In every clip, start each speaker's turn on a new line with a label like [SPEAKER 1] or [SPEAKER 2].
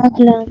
[SPEAKER 1] أهلا.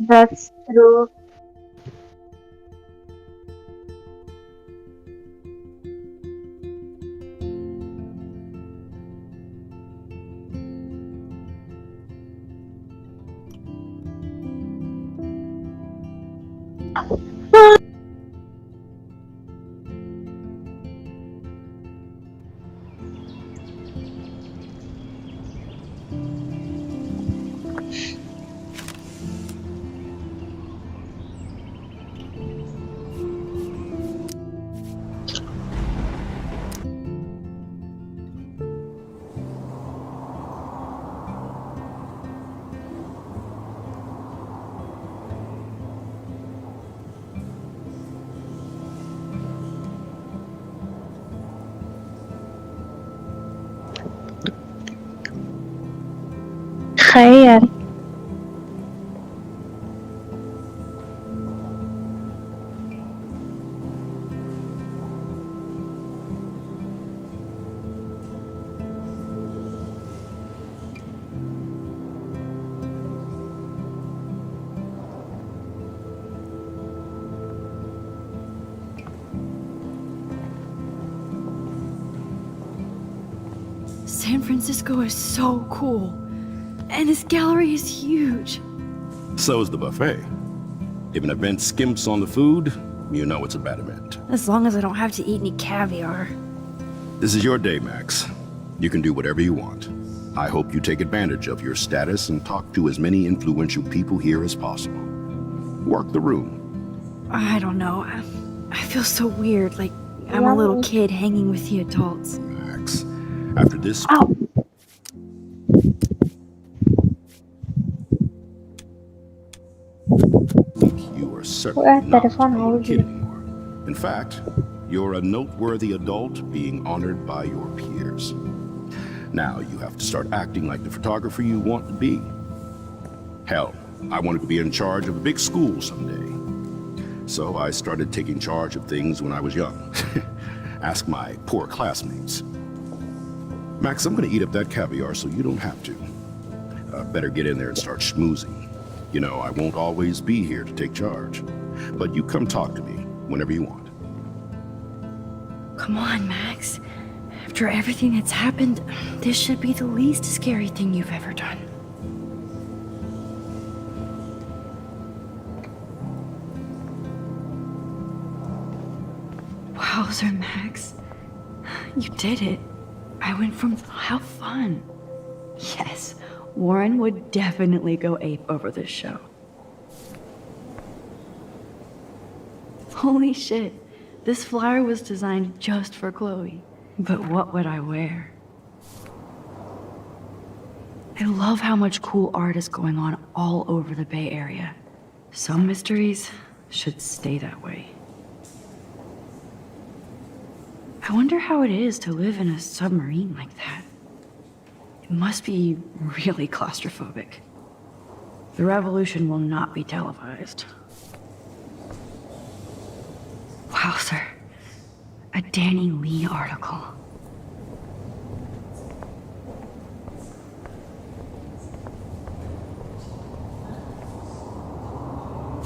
[SPEAKER 1] That's true. خير.
[SPEAKER 2] San Francisco is so cool. And this gallery is huge.
[SPEAKER 3] So is the buffet. If an event skimps on the food, you know it's a bad event.
[SPEAKER 2] As long as I don't have to eat any caviar.
[SPEAKER 3] This is your day, Max. You can do whatever you want. I hope you take advantage of your status and talk to as many influential people here as possible. Work the room.
[SPEAKER 2] I don't know. I feel so weird, like I'm a little kid hanging with the adults.
[SPEAKER 3] Max, after this...
[SPEAKER 1] Ow.
[SPEAKER 3] You are certainly not
[SPEAKER 1] telephone
[SPEAKER 3] a little
[SPEAKER 1] hold
[SPEAKER 3] kid
[SPEAKER 1] you.
[SPEAKER 3] anymore. In fact, you're a noteworthy adult being honored by your peers. Now you have to start acting like the photographer you want to be. Hell, I wanted to be in charge of a big school someday. So I started taking charge of things when I was young. Ask my poor classmates. Max, I'm gonna eat up that caviar so you don't have to. Better get in there and start schmoozing. You know, I won't always be here to take charge. But you come talk to me whenever you want.
[SPEAKER 2] Come on, Max. After everything that's happened, this should be the least scary thing you've ever done. Wowzer, Max. You did it. I went from how fun. Yes, Warren would definitely go ape over this show. Holy shit, this flyer was designed just for Chloe. But what would I wear? I love how much cool art is going on all over the Bay Area. Some mysteries should stay that way. I wonder how it is to live in a submarine like that. It must be really claustrophobic. The revolution will not be televised. Wow, sir. A Danny Lee article.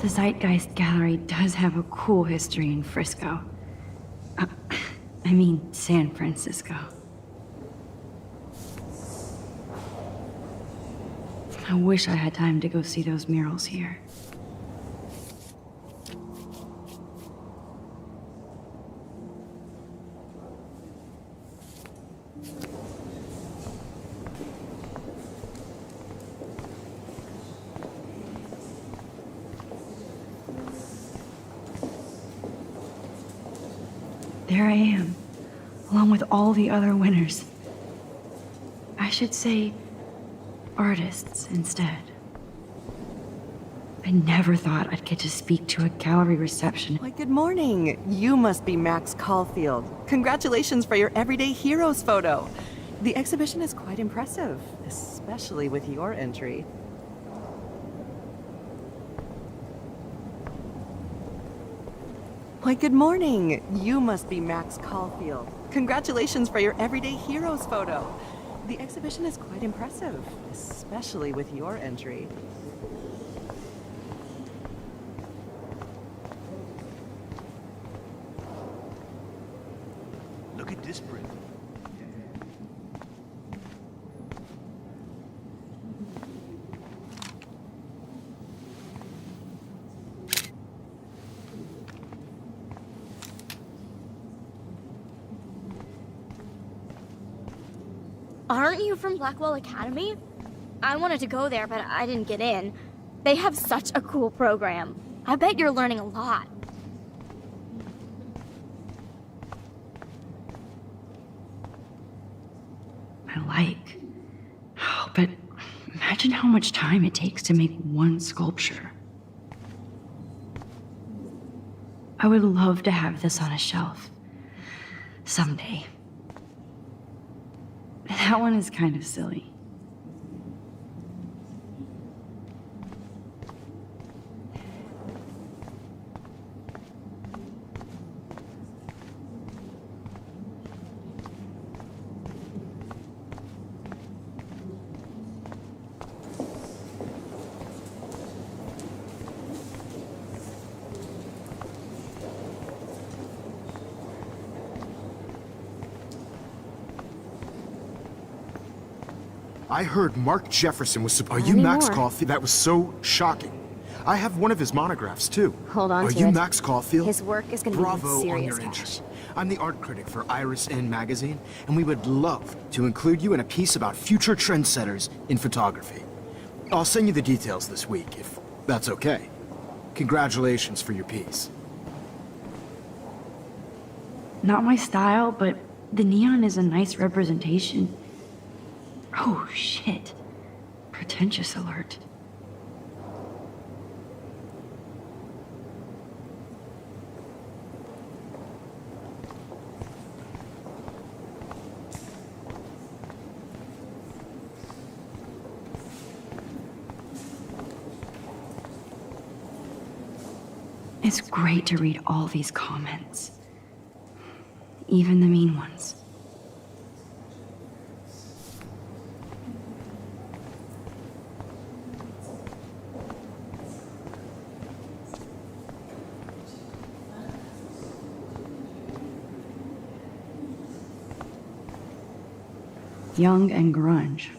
[SPEAKER 2] The Zeitgeist Gallery does have a cool history in Frisco. I mean, San Francisco. I wish I had time to go see those murals here. There I am, along with all the other winners. I should say artists instead. I never thought I'd get to speak to a gallery reception.
[SPEAKER 1] Why, good morning. You must be Max Caulfield. Congratulations for your Everyday Heroes photo. The exhibition is quite impressive, especially with your entry. Why, good morning. You must be Max Caulfield. Congratulations for your Everyday Heroes photo. The exhibition is quite impressive, especially with your entry.
[SPEAKER 4] Look at this print.
[SPEAKER 5] Aren't you from Blackwell Academy? I wanted to go there, but I didn't get in. They have such a cool program. I bet you're learning a lot.
[SPEAKER 2] I like. Oh, but imagine how much time it takes to make one sculpture. I would love to have this on a shelf. Someday. That one is kind of silly.
[SPEAKER 6] I heard Mark Jefferson was supposed. Are
[SPEAKER 5] Tell
[SPEAKER 6] you
[SPEAKER 5] me
[SPEAKER 6] Max
[SPEAKER 5] more.
[SPEAKER 6] Caulfield? That was so shocking. I have one of his monographs too.
[SPEAKER 5] Hold on
[SPEAKER 6] Are
[SPEAKER 5] to
[SPEAKER 6] you
[SPEAKER 5] it.
[SPEAKER 6] Max Caulfield?
[SPEAKER 5] His work is going to be
[SPEAKER 6] Bravo
[SPEAKER 5] worth
[SPEAKER 6] on
[SPEAKER 5] serious
[SPEAKER 6] your
[SPEAKER 5] cash.
[SPEAKER 6] interest. I'm the art critic for Iris In magazine, and we would love to include you in a piece about future trendsetters in photography. I'll send you the details this week, if that's okay. Congratulations for your piece.
[SPEAKER 2] Not my style, but the neon is a nice representation. Oh, shit. Pretentious alert. It's great to read all these comments. Even the mean ones. Young and grunge.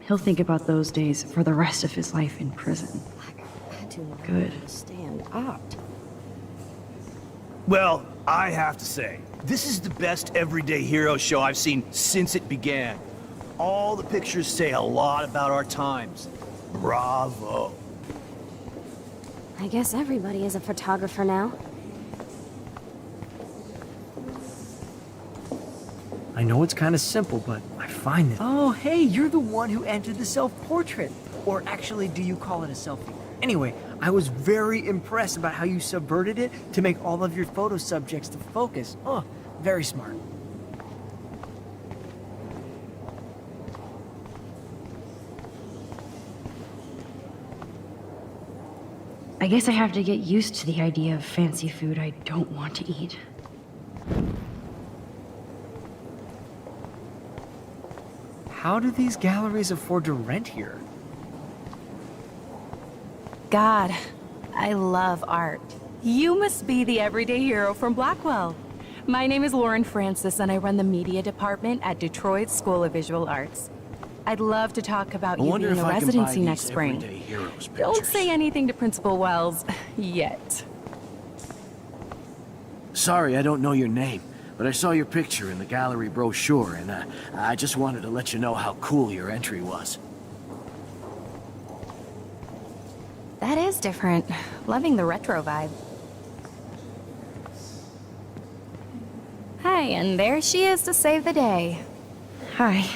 [SPEAKER 2] He'll think about those days for the rest of his life in prison.
[SPEAKER 1] I do not
[SPEAKER 2] Good.
[SPEAKER 1] understand art.
[SPEAKER 4] Well, I have to say, this is the best Everyday Hero show I've seen since it began. All the pictures say a lot about our times. Bravo.
[SPEAKER 5] I guess everybody is a photographer now.
[SPEAKER 7] I know it's kind of simple, but I find it. Oh, hey, you're the one who entered the self-portrait. Or actually, do you call it a selfie? Anyway, I was very impressed about how you subverted it to make all of your photo subjects to focus. Oh, very smart.
[SPEAKER 2] I guess I have to get used to the idea of fancy food I don't want to eat.
[SPEAKER 7] How do these galleries afford to rent here?
[SPEAKER 8] God, I love art. You must be the everyday hero from Blackwell. My name is Lauren Francis, and I run the media department at Detroit School of Visual Arts. I'd love to talk about you being a residency next spring. Don't say anything to Principal Wells yet.
[SPEAKER 9] Sorry, I don't know your name, but I saw your picture in the gallery brochure, and I just wanted to let you know how cool your entry was.
[SPEAKER 8] That is different. Loving the retro vibe. Hi, and there she is to save the day.
[SPEAKER 2] Hi.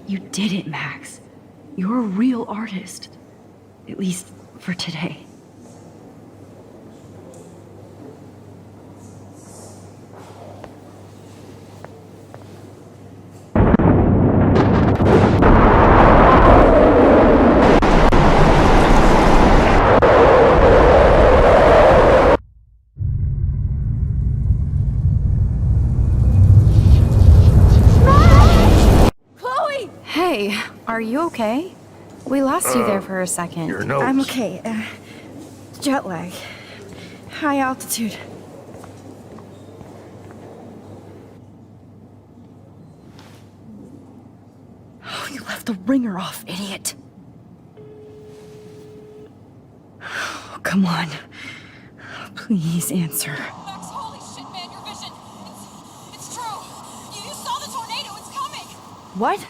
[SPEAKER 2] You did it, Max. You're a real artist. At least for today.
[SPEAKER 5] Chloe!
[SPEAKER 8] Hey, are you okay? We lost you there for a second.
[SPEAKER 4] Your notes.
[SPEAKER 2] I'm okay. Jet lag. High altitude. Oh, you left the ringer off, idiot. Oh, come on. Please answer.
[SPEAKER 10] Max, holy shit, man, your vision. It's true. You saw the tornado. It's coming.
[SPEAKER 2] What?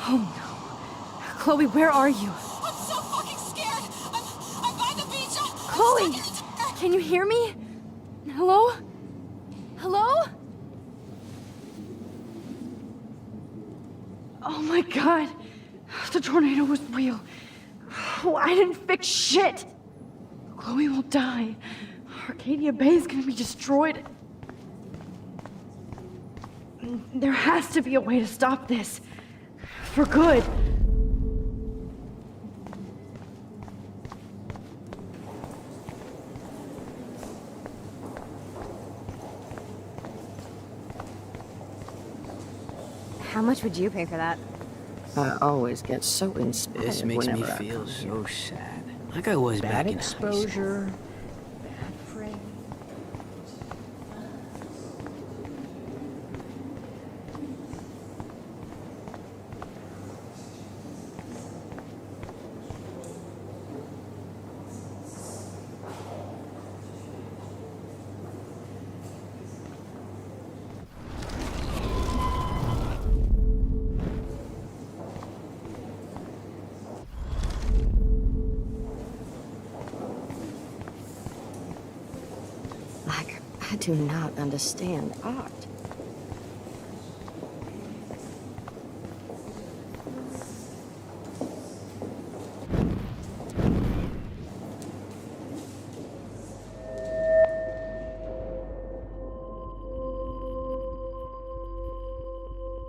[SPEAKER 2] Oh no. Chloe, where are you?
[SPEAKER 10] I'm so fucking scared. I'm by the beach.
[SPEAKER 2] Chloe! Can you hear me? Hello? Hello? Oh my god. The tornado was real. Oh, I didn't fix shit. Chloe will die. Arcadia Bay is gonna be destroyed. There has to be a way to stop this. For good.
[SPEAKER 11] How much would you pay for that? I always get so inspired.
[SPEAKER 9] This makes me
[SPEAKER 11] whenever I
[SPEAKER 9] feel
[SPEAKER 11] come
[SPEAKER 9] so
[SPEAKER 11] here.
[SPEAKER 9] sad. Like I was
[SPEAKER 11] Bad
[SPEAKER 9] back in high school.
[SPEAKER 11] exposure, bad friends. Like, I do not understand art.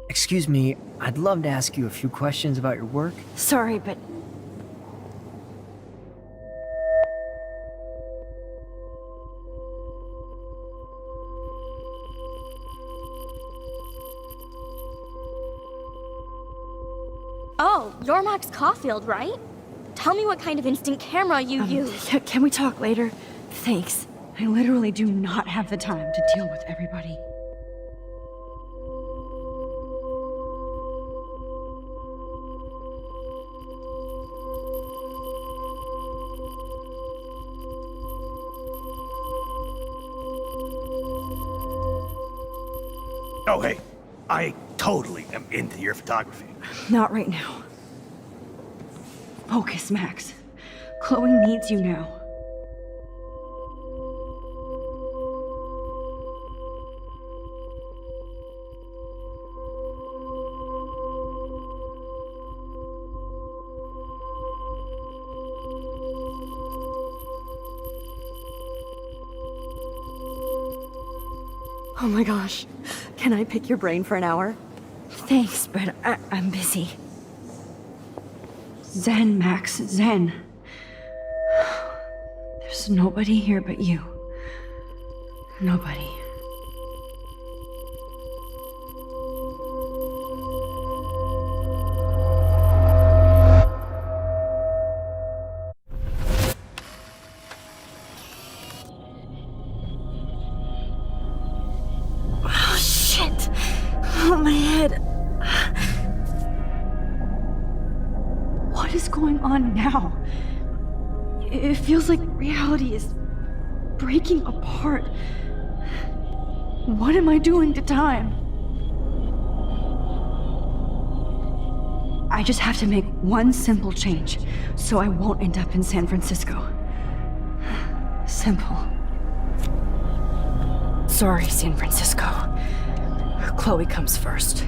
[SPEAKER 7] Excuse me, I'd love to ask you a few questions about your work.
[SPEAKER 2] Sorry, but
[SPEAKER 5] Oh, you're Max Caulfield, right? Tell me what kind of instant camera you use.
[SPEAKER 2] can we talk later? Thanks. I literally do not have the time to deal with everybody.
[SPEAKER 4] Oh, hey, I totally am into your photography.
[SPEAKER 2] Not right now. Focus, Max. Chloe needs you now.
[SPEAKER 1] Oh my gosh. Can I pick your brain for an hour?
[SPEAKER 2] Thanks, but I'm busy. Zen, Max, Zen. There's nobody here but you. Nobody.
[SPEAKER 1] Oh shit! Oh, my head.
[SPEAKER 2] What is going on now? It feels like reality is breaking apart. What am I doing to time? I just have to make one simple change, so I won't end up in San Francisco. Simple. Sorry, San Francisco. Chloe comes first.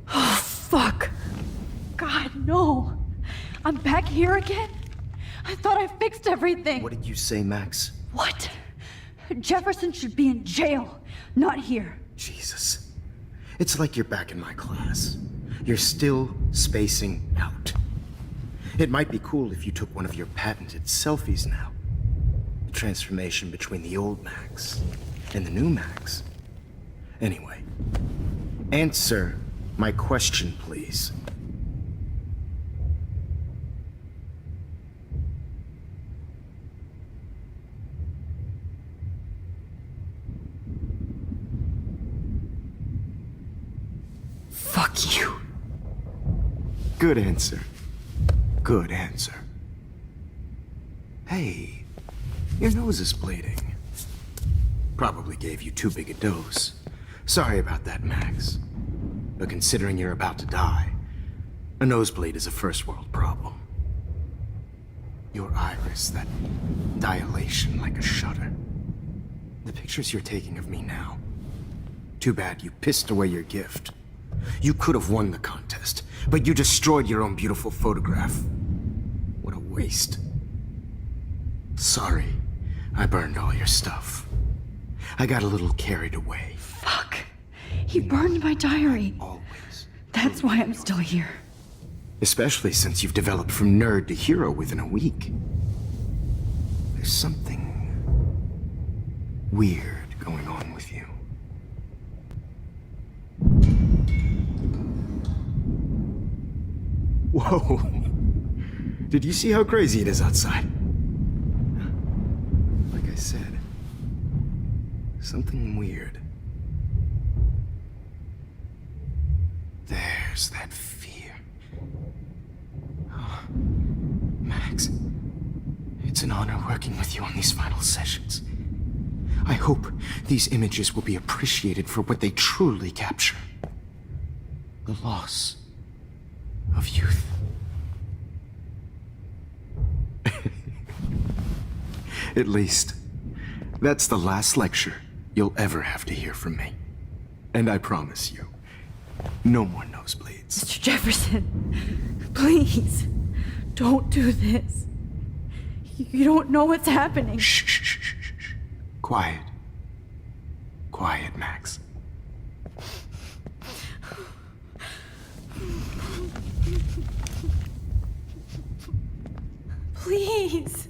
[SPEAKER 2] Fuck. God, no. I'm back here again? I thought I fixed everything.
[SPEAKER 6] What did you say, Max?
[SPEAKER 2] What? Jefferson should be in jail, not here.
[SPEAKER 6] Jesus. It's like you're back in my class. You're still spacing out. It might be cool if you took one of your patented selfies now. The transformation between the old Max and the new Max. Anyway, answer my question, please.
[SPEAKER 2] Fuck you.
[SPEAKER 6] Good answer. Good answer. Hey, your nose is bleeding. Probably gave you too big a dose. Sorry about that, Max. But considering you're about to die, a nosebleed is a first world problem. Your iris, that dilation like a shutter. The pictures you're taking of me now. Too bad you pissed away your gift. You could have won the contest, but you destroyed your own beautiful photograph. What a waste. Sorry, I burned all your stuff. I got a little carried away.
[SPEAKER 2] Fuck. He burned my diary.
[SPEAKER 6] Always.
[SPEAKER 2] That's why I'm still here.
[SPEAKER 6] Especially since you've developed from nerd to hero within a week. There's something weird going on with you. Whoa! Did you see how crazy it is outside? Like I said, something weird. There's that fear. Oh, Max, it's an honor working with you on these final sessions. I hope these images will be appreciated for what they truly capture. The loss of youth. At least, that's the last lecture you'll ever have to hear from me. And I promise you, no more nosebleeds.
[SPEAKER 2] Mr. Jefferson, please, don't do this. You don't know what's happening.
[SPEAKER 6] Shh, shh, shh, shh, shh. Quiet. Quiet, Max.
[SPEAKER 2] Please,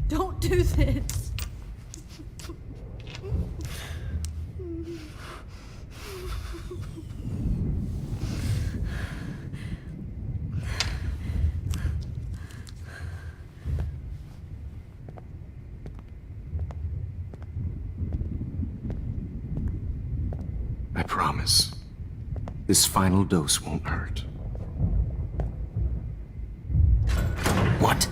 [SPEAKER 2] don't do this.
[SPEAKER 6] I promise, this final dose won't hurt. What?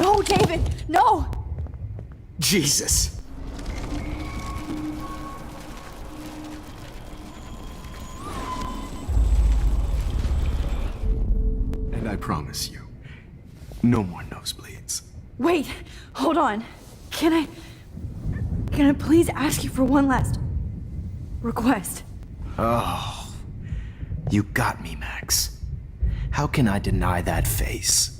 [SPEAKER 2] No, David, no!
[SPEAKER 6] Jesus! And I promise you, no more nosebleeds.
[SPEAKER 2] Wait, hold on. Can I please ask you for one last request?
[SPEAKER 6] Oh, you got me, Max. How can I deny that face?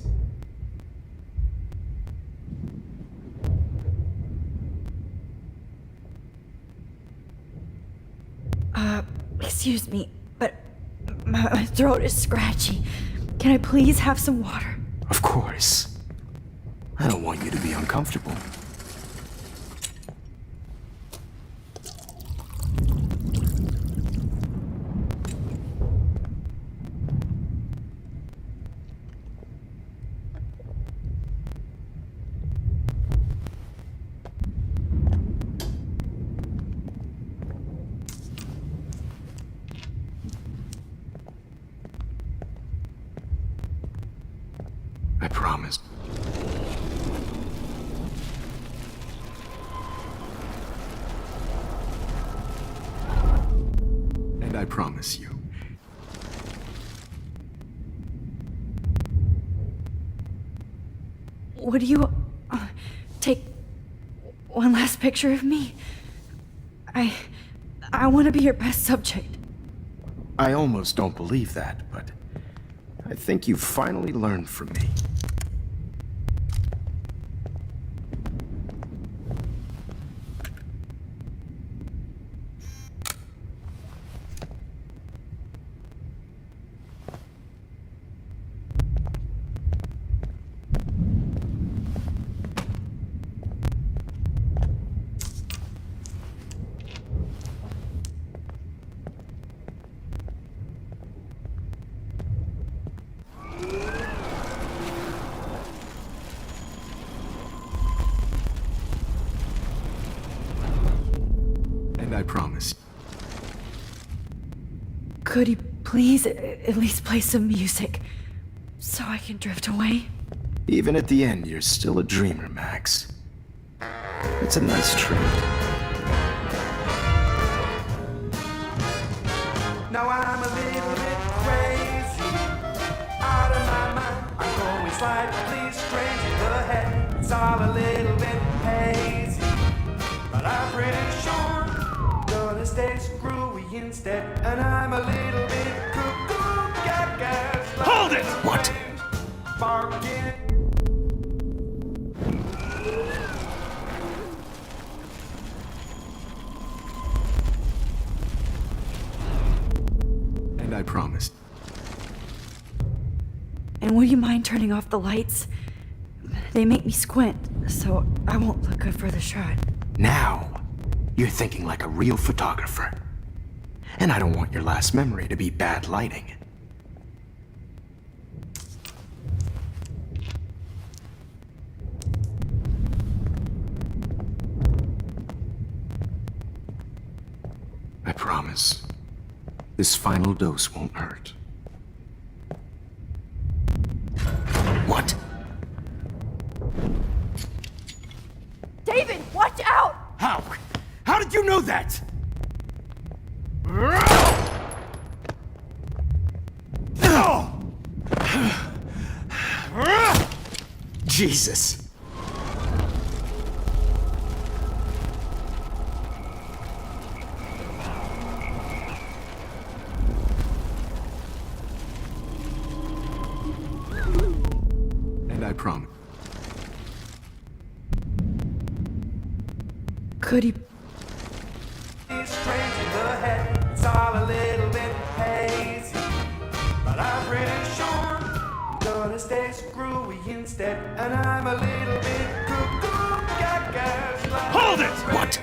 [SPEAKER 2] Excuse me, but my throat is scratchy. Can I please have some water?
[SPEAKER 6] Of course. I don't want you to be uncomfortable. I promise. And I promise you.
[SPEAKER 2] Would you take one last picture of me? I want to be your best subject.
[SPEAKER 6] I almost don't believe that, but I think you've finally learned from me. And I promise.
[SPEAKER 2] Could you please at least play some music so I can drift away?
[SPEAKER 6] Even at the end, you're still a dreamer, Max. It's a nice trait.
[SPEAKER 12] Now I'm a little bit crazy, out of my mind. I'm going slightly strange in the head. It's all a little bit hazy, but I'm pretty sure gonna stay screwy instead. And I'm a little bit cuckoo, gaga.
[SPEAKER 4] Hold it!
[SPEAKER 6] What?
[SPEAKER 12] Barking.
[SPEAKER 6] And I promise.
[SPEAKER 2] And would you mind turning off the lights? They make me squint, so I won't look good for the shot.
[SPEAKER 6] Now, you're thinking like a real photographer. And I don't want your last memory to be bad lighting. I promise. This final dose won't hurt. What?
[SPEAKER 2] David, watch out!
[SPEAKER 6] How? How did you know that? Jesus. And I promise.
[SPEAKER 2] Could you
[SPEAKER 12] It's strange in the head. It's all a little bit hazy, but I'm pretty sure gonna stay screwy instead. And I'm a little bit cuckoo, gaga.
[SPEAKER 4] Hold it!
[SPEAKER 6] What?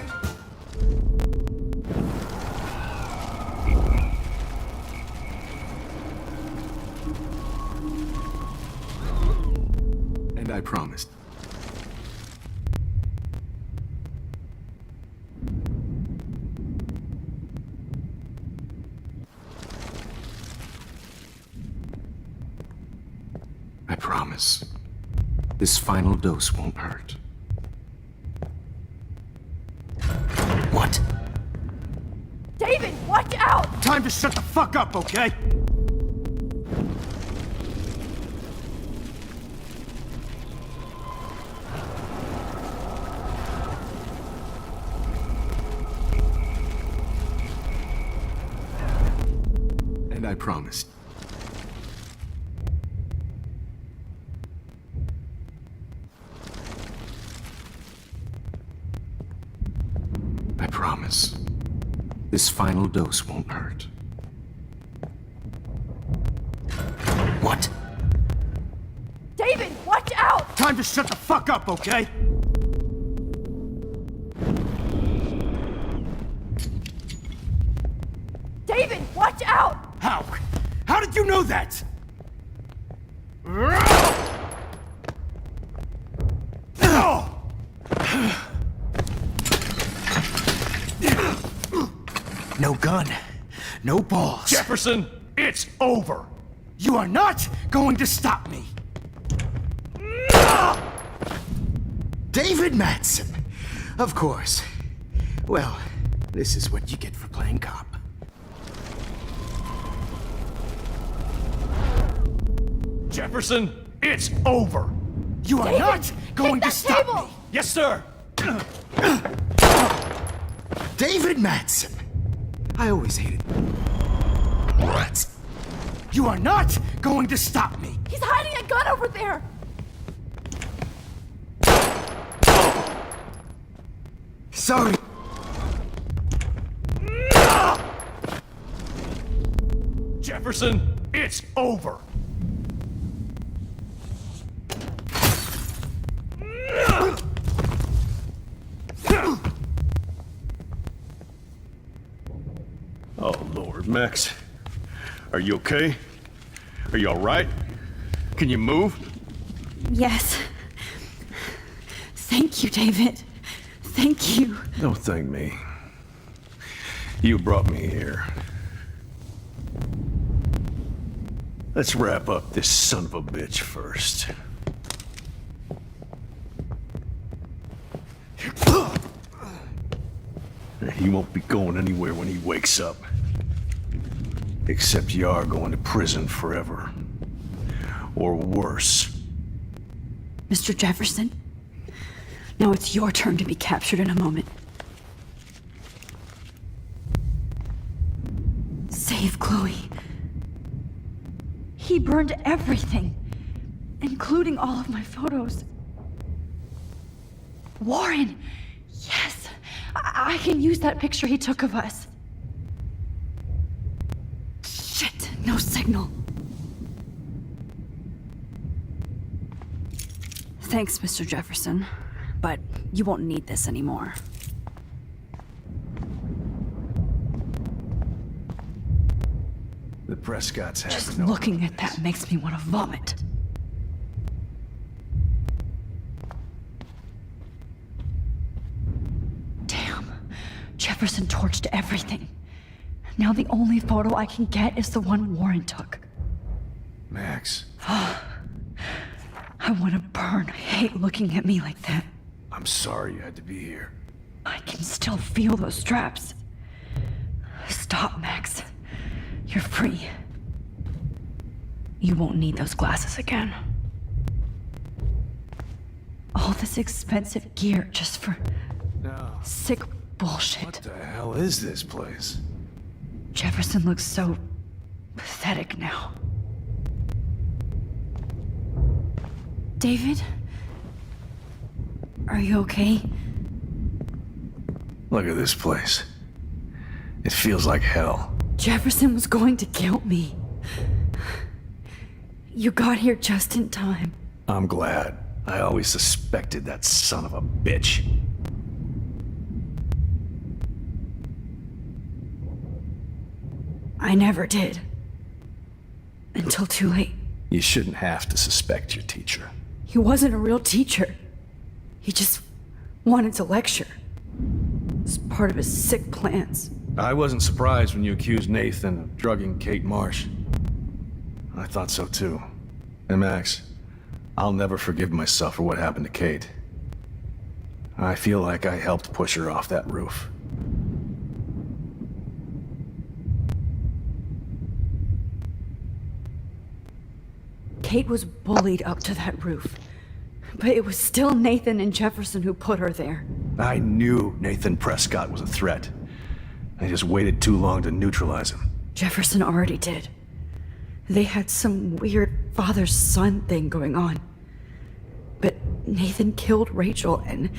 [SPEAKER 6] And I promised. I promise. This final dose won't hurt. What?
[SPEAKER 2] David, watch out!
[SPEAKER 6] Time to shut the fuck up, okay? And I promised. I promise. This final dose won't hurt. What?
[SPEAKER 2] David, watch out!
[SPEAKER 6] Time to shut the fuck up, okay?
[SPEAKER 2] David, watch out!
[SPEAKER 6] How? How did you know that? No gun, no balls.
[SPEAKER 4] Jefferson, it's over.
[SPEAKER 6] You are not going to stop me. David Madsen! Of course. Well, this is what you get for playing cop.
[SPEAKER 4] Jefferson, it's over.
[SPEAKER 6] You are not going to stop me!
[SPEAKER 4] Yes, sir.
[SPEAKER 6] David Madsen! I always hated rats. You are not going to stop me!
[SPEAKER 8] He's hiding a gun over there!
[SPEAKER 6] Sorry.
[SPEAKER 4] Jefferson, it's over.
[SPEAKER 3] Oh, Lord, Max. Are you okay? Are you all right? Can you move?
[SPEAKER 2] Yes. Thank you, David. Thank you.
[SPEAKER 3] Don't thank me. You brought me here. Let's wrap up this son of a bitch first. He won't be going anywhere when he wakes up. Except you are going to prison forever. Or worse.
[SPEAKER 2] Mr. Jefferson, now it's your turn to be captured in a moment. Save Chloe. He burned everything, including all of my photos. Warren! Yes! I can use that picture he took of us. Shit, no signal. Thanks, Mr. Jefferson, but you won't need this anymore.
[SPEAKER 3] The Prescotts have
[SPEAKER 2] Just
[SPEAKER 3] no
[SPEAKER 2] looking at that makes me want to vomit. Damn. Jefferson torched everything. Now the only photo I can get is the one Warren took.
[SPEAKER 3] Max,
[SPEAKER 2] I want to burn. I hate looking at me like that.
[SPEAKER 3] I'm sorry you had to be here.
[SPEAKER 2] I can still feel those straps. Stop, Max. You're free. You won't need those glasses again. All this expensive gear just for
[SPEAKER 3] No.
[SPEAKER 2] sick bullshit.
[SPEAKER 3] What the hell is this place?
[SPEAKER 2] Jefferson looks so pathetic now. David? Are you okay?
[SPEAKER 3] Look at this place. It feels like hell.
[SPEAKER 2] Jefferson was going to kill me. You got here just in time.
[SPEAKER 3] I'm glad. I always suspected that son of a bitch.
[SPEAKER 2] I never did. Until too late.
[SPEAKER 3] You shouldn't have to suspect your teacher.
[SPEAKER 2] He wasn't a real teacher. He just wanted to lecture. It's part of his sick plans.
[SPEAKER 3] I wasn't surprised when you accused Nathan of drugging Kate Marsh. I thought so too. And Max, I'll never forgive myself for what happened to Kate. I feel like I helped push her off that roof.
[SPEAKER 2] Kate was bullied up to that roof. But it was still Nathan and Jefferson who put her there.
[SPEAKER 3] I knew Nathan Prescott was a threat. I just waited too long to neutralize him.
[SPEAKER 2] Jefferson already did. They had some weird father-son thing going on. But Nathan killed Rachel, and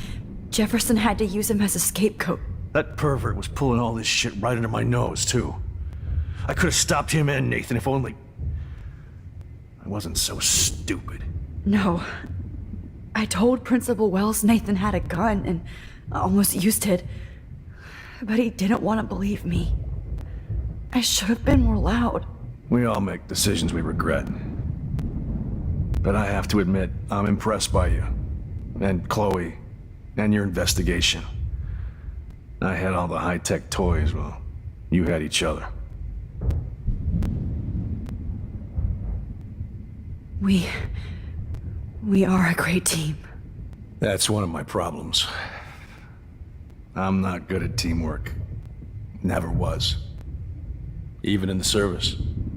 [SPEAKER 2] Jefferson had to use him as a scapegoat.
[SPEAKER 4] That pervert was pulling all this shit right under my nose, too. I could have stopped him and Nathan if only... I wasn't so stupid.
[SPEAKER 2] No. I told Principal Wells Nathan had a gun and almost used it. But he didn't want to believe me. I should have been more loud.
[SPEAKER 3] We all make decisions we regret. But I have to admit, I'm impressed by you. And Chloe. And your investigation. I had all the high-tech toys, well, you had each other.
[SPEAKER 2] We are a great team.
[SPEAKER 13] That's one of my problems. I'm not good at teamwork. Never was. Even in the service.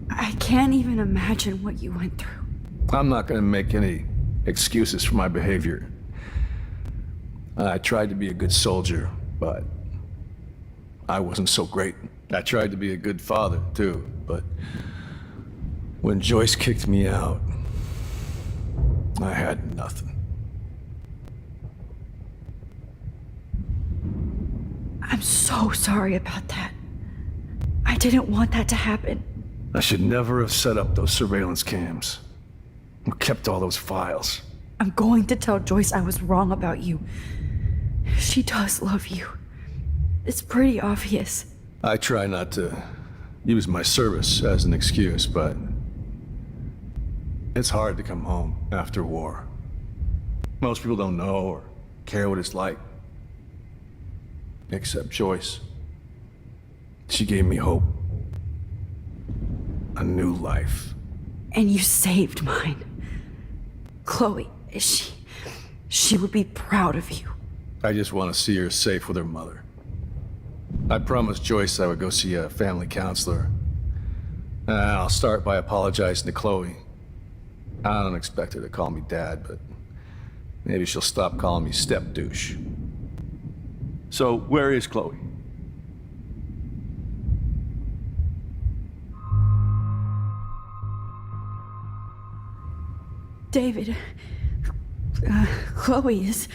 [SPEAKER 2] I can't even imagine what you went through.
[SPEAKER 13] I'm not gonna make any excuses for my behavior. I tried to be a good soldier, but I wasn't so great. I tried to be a good father, too, but when Joyce kicked me out, I had nothing.
[SPEAKER 2] I'm so sorry about that. I didn't want that to happen.
[SPEAKER 13] I should never have set up those surveillance cams. Or kept all those files.
[SPEAKER 2] I'm going to tell Joyce I was wrong about you. She does love you. It's pretty obvious.
[SPEAKER 13] I try not to use my service as an excuse, but it's hard to come home after war. Most people don't know or care what it's like. Except Joyce. She gave me hope. A new life.
[SPEAKER 2] And you saved mine. Chloe, she would be proud of you.
[SPEAKER 13] I just want to see her safe with her mother. I promised Joyce I would go see a family counselor. I'll start by apologizing to Chloe. I don't expect her to call me Dad, but maybe she'll stop calling me step douche. So, where is Chloe?
[SPEAKER 2] David, Chloe is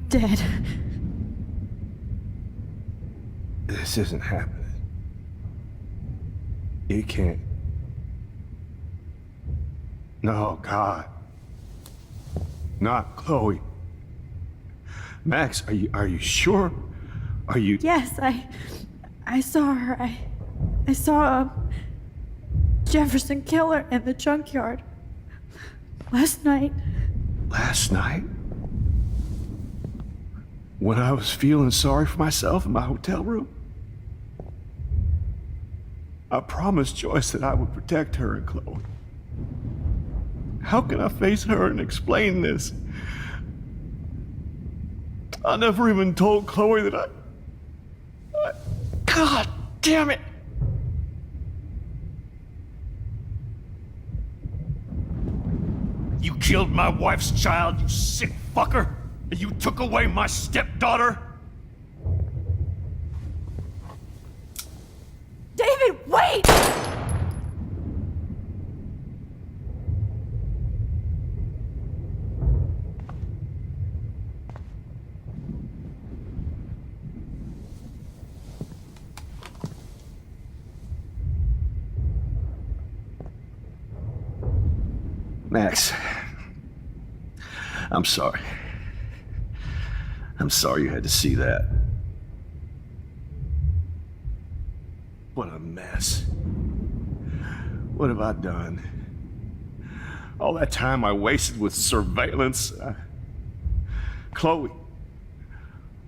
[SPEAKER 2] dead.
[SPEAKER 13] This isn't happening. You can't. No, God. Not Chloe. Max, are you sure? Are you?
[SPEAKER 2] Yes, I saw her. I saw Jefferson kill her in the junkyard last night.
[SPEAKER 13] Last night? When I was feeling sorry for myself in my hotel room? I promised Joyce that I would protect her and Chloe. How can I face her and explain this? I never even told Chloe that I... God damn it!
[SPEAKER 4] You killed my wife's child, you sick fucker! And you took away my stepdaughter?
[SPEAKER 2] David, wait!
[SPEAKER 13] Max, I'm sorry. I'm sorry you had to see that. What a mess. What have I done? All that time I wasted with surveillance. Chloe,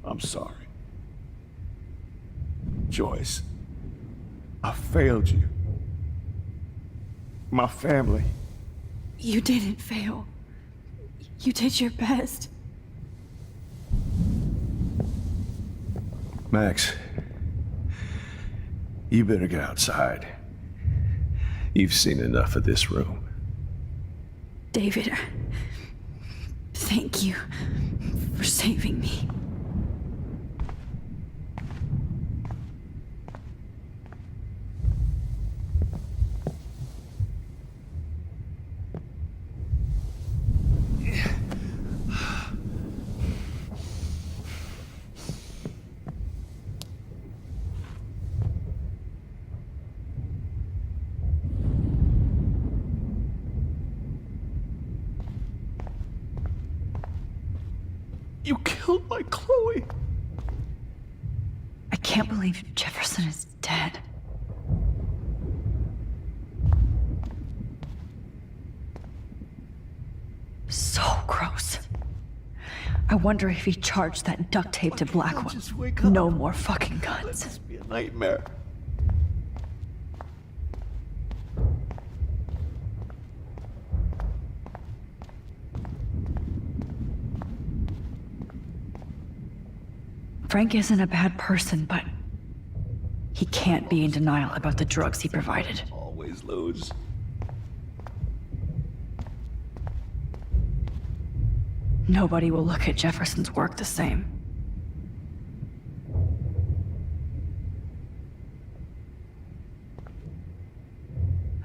[SPEAKER 13] I'm sorry. Joyce, I failed you. My family.
[SPEAKER 2] You didn't fail. You did your best.
[SPEAKER 13] Max, you better get outside. You've seen enough of this room.
[SPEAKER 2] David, thank you for saving me.
[SPEAKER 13] You killed my Chloe.
[SPEAKER 2] I can't believe Jefferson is dead. So gross. I wonder if he charged that duct tape to Blackwell. No more fucking guns.
[SPEAKER 13] Let this be a nightmare.
[SPEAKER 2] Frank isn't a bad person, but he can't be in denial about the drugs he provided.
[SPEAKER 4] Always lose.
[SPEAKER 2] Nobody will look at Jefferson's work the same.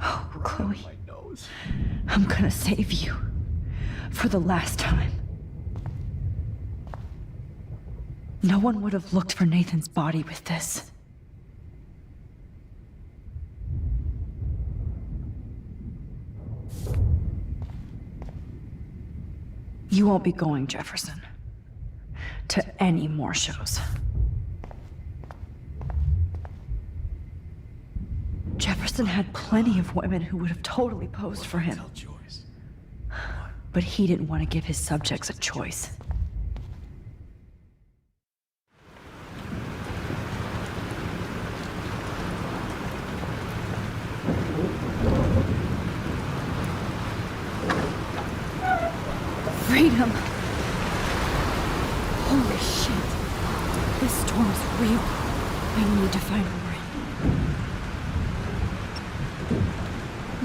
[SPEAKER 2] Oh, Chloe. I'm gonna save you. For the last time. No one would have looked for Nathan's body with this. You won't be going, Jefferson, to any more shows. Jefferson had plenty of women who would have totally posed for him. But he didn't want to give his subjects a choice. Freedom! Holy shit. This storm is real. I need to find Warren.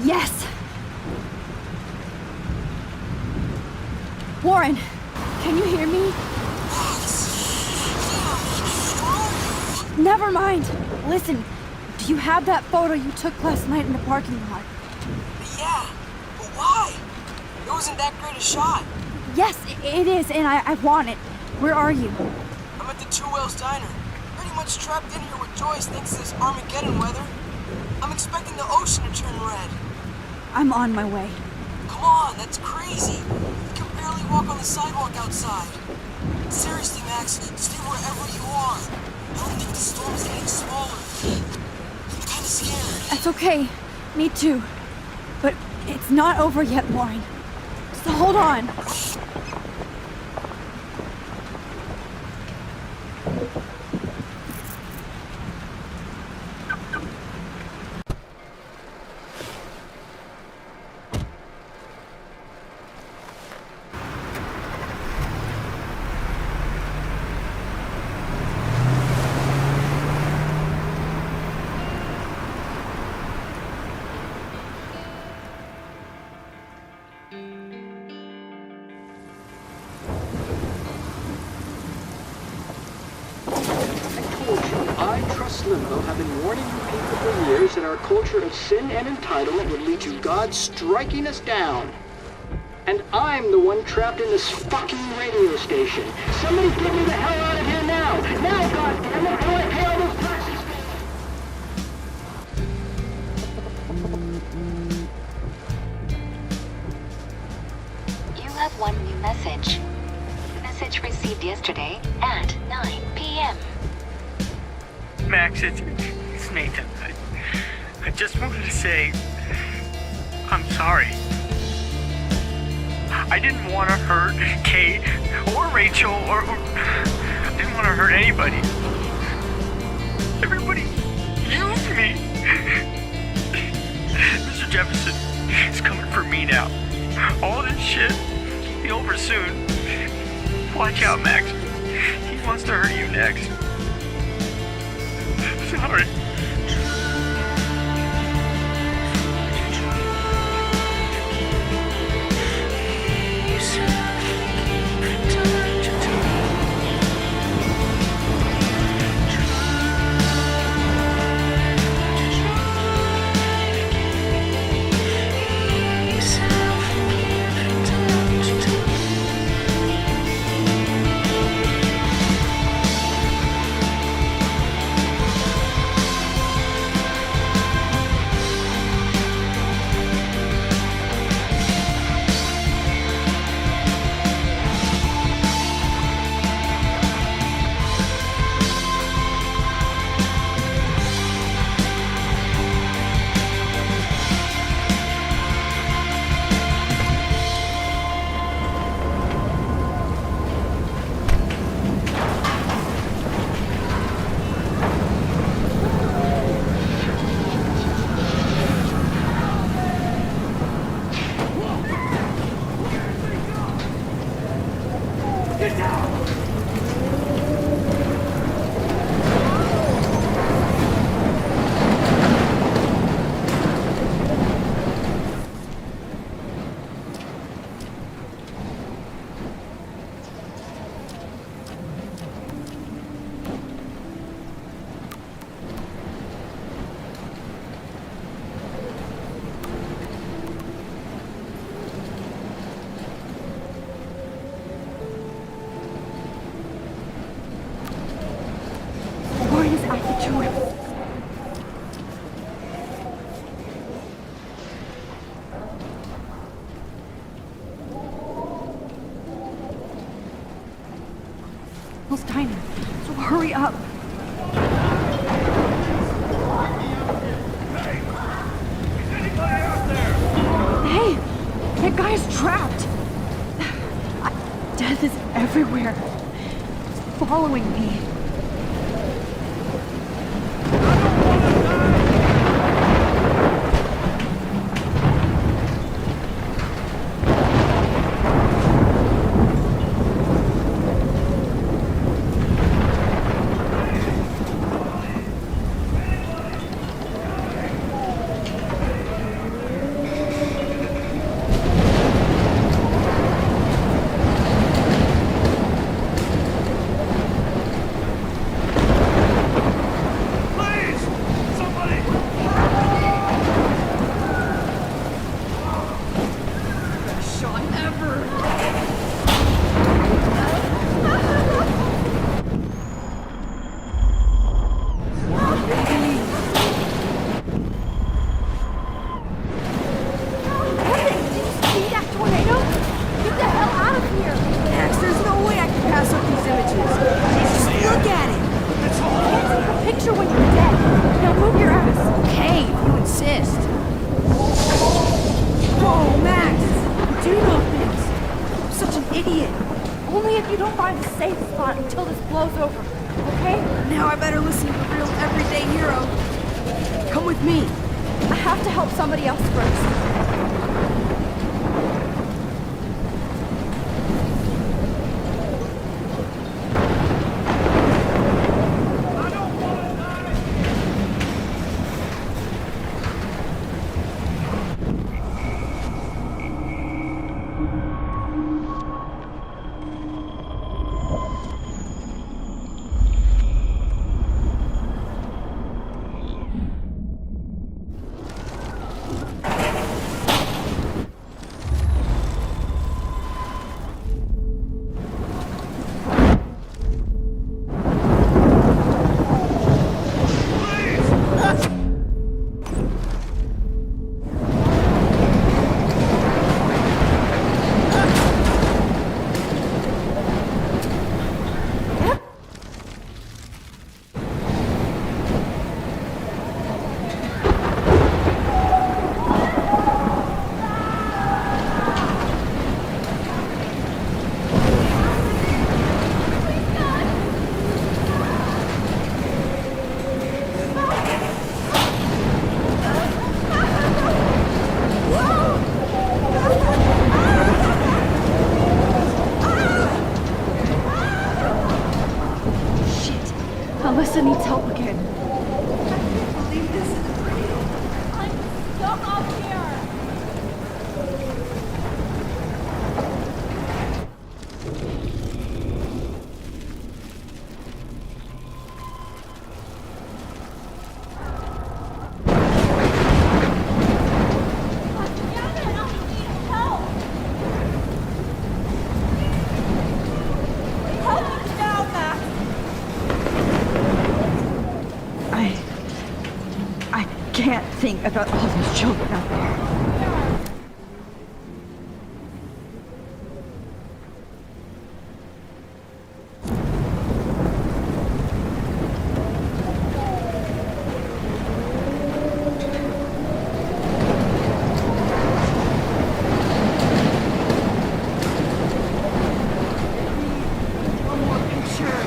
[SPEAKER 2] Yes! Warren! Can you hear me? Never mind! Listen, do you have that photo you took last night in the parking lot?
[SPEAKER 14] Yeah, but why? It wasn't that great a shot.
[SPEAKER 2] Yes, it is, and I want it. Where are you?
[SPEAKER 14] I'm at the Two Whales Diner. Pretty much trapped in here with Joyce thanks to this Armageddon weather. I'm expecting the ocean to turn red.
[SPEAKER 2] I'm on my way.
[SPEAKER 14] Come on, that's crazy. You can barely walk on the sidewalk outside. Seriously, Max, stay wherever you are. I don't think the storm is getting smaller. I'm kinda scared.
[SPEAKER 2] That's okay. Me too. But it's not over yet, Warren. So hold on.
[SPEAKER 15] Limbo have been warning you people for years that our culture of sin and entitlement would lead to God striking us down. And I'm the one trapped in this fucking radio station. Somebody get me the hell out of here now! Now, goddammit, before I pay all those taxes!
[SPEAKER 16] You have one new message. Message received yesterday at 9 p.m.
[SPEAKER 17] Max, it's Nathan. I just wanted to say, I'm sorry. I didn't want to hurt Kate or Rachel or I didn't want to hurt anybody. Everybody used me. Mr. Jefferson is coming for me now. All this shit will be over soon. Watch out, Max. He wants to hurt you next. Sorry.
[SPEAKER 2] to him. Almost diner, so hurry up. Hey, that guy's trapped. Death is everywhere. It's following me. Alyssa needs help again. I can't believe this is real. I'm stuck up here. Think about all those children out there. One more picture.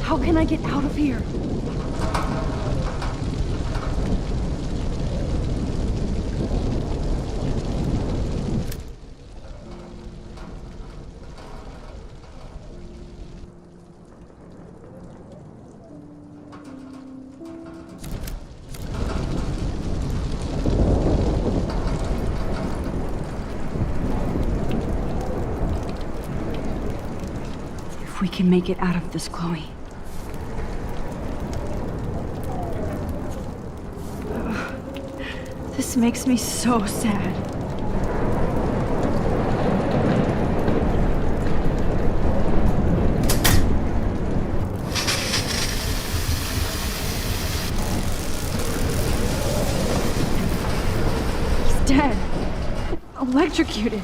[SPEAKER 2] How can I get out of here? if we can make it out of this, Chloe. This makes me so sad. He's dead. Electrocuted.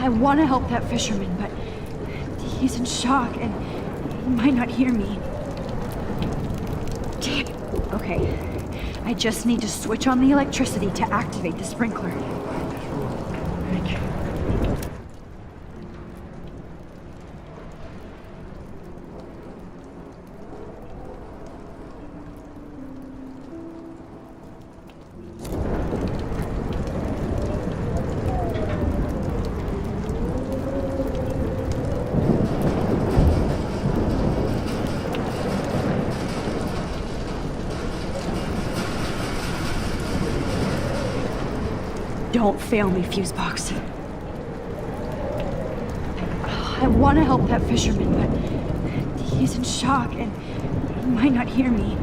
[SPEAKER 2] I want to help that fisherman, but he's in shock and he might not hear me. Damn. Okay, I just need to switch on the electricity to activate the sprinkler. Don't fail me, Fusebox. I want to help that fisherman, but he's in shock and he might not hear me.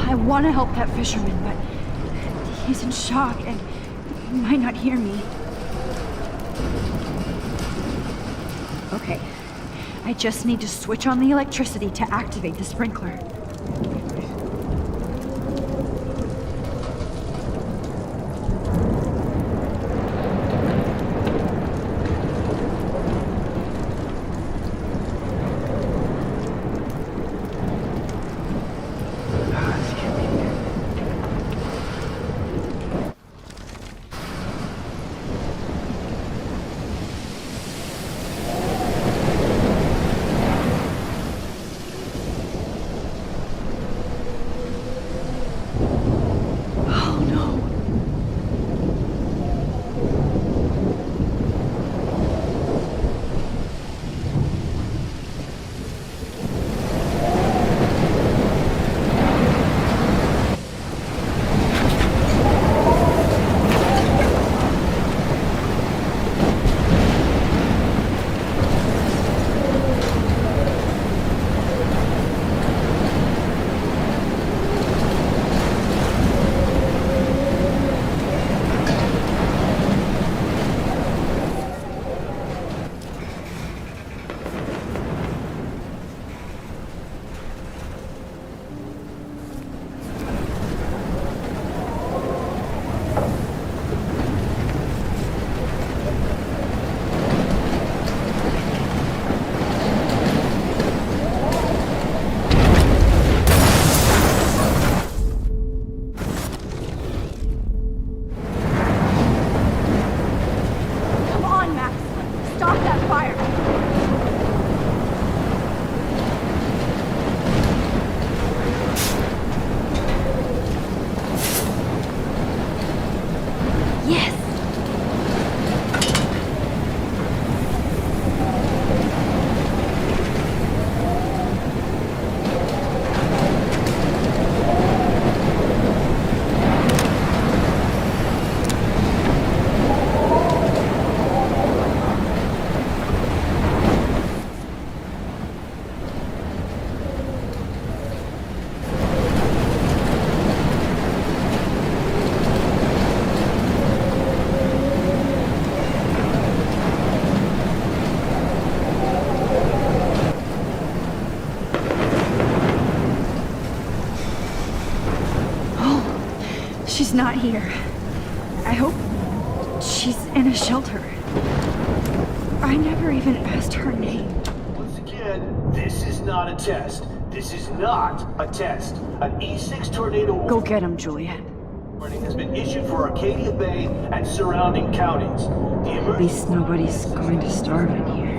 [SPEAKER 2] I want to help that fisherman, but he's in shock and he might not hear me. Okay, I just need to switch on the electricity to activate the sprinkler. She's not here. I hope she's in a shelter. I never even asked her name.
[SPEAKER 4] Once again, this is not a test. This is not a test. An E6 tornado
[SPEAKER 2] Go get him, Juliet.
[SPEAKER 4] warning has been issued for Arcadia Bay and surrounding counties.
[SPEAKER 2] At least nobody's going to starve in here.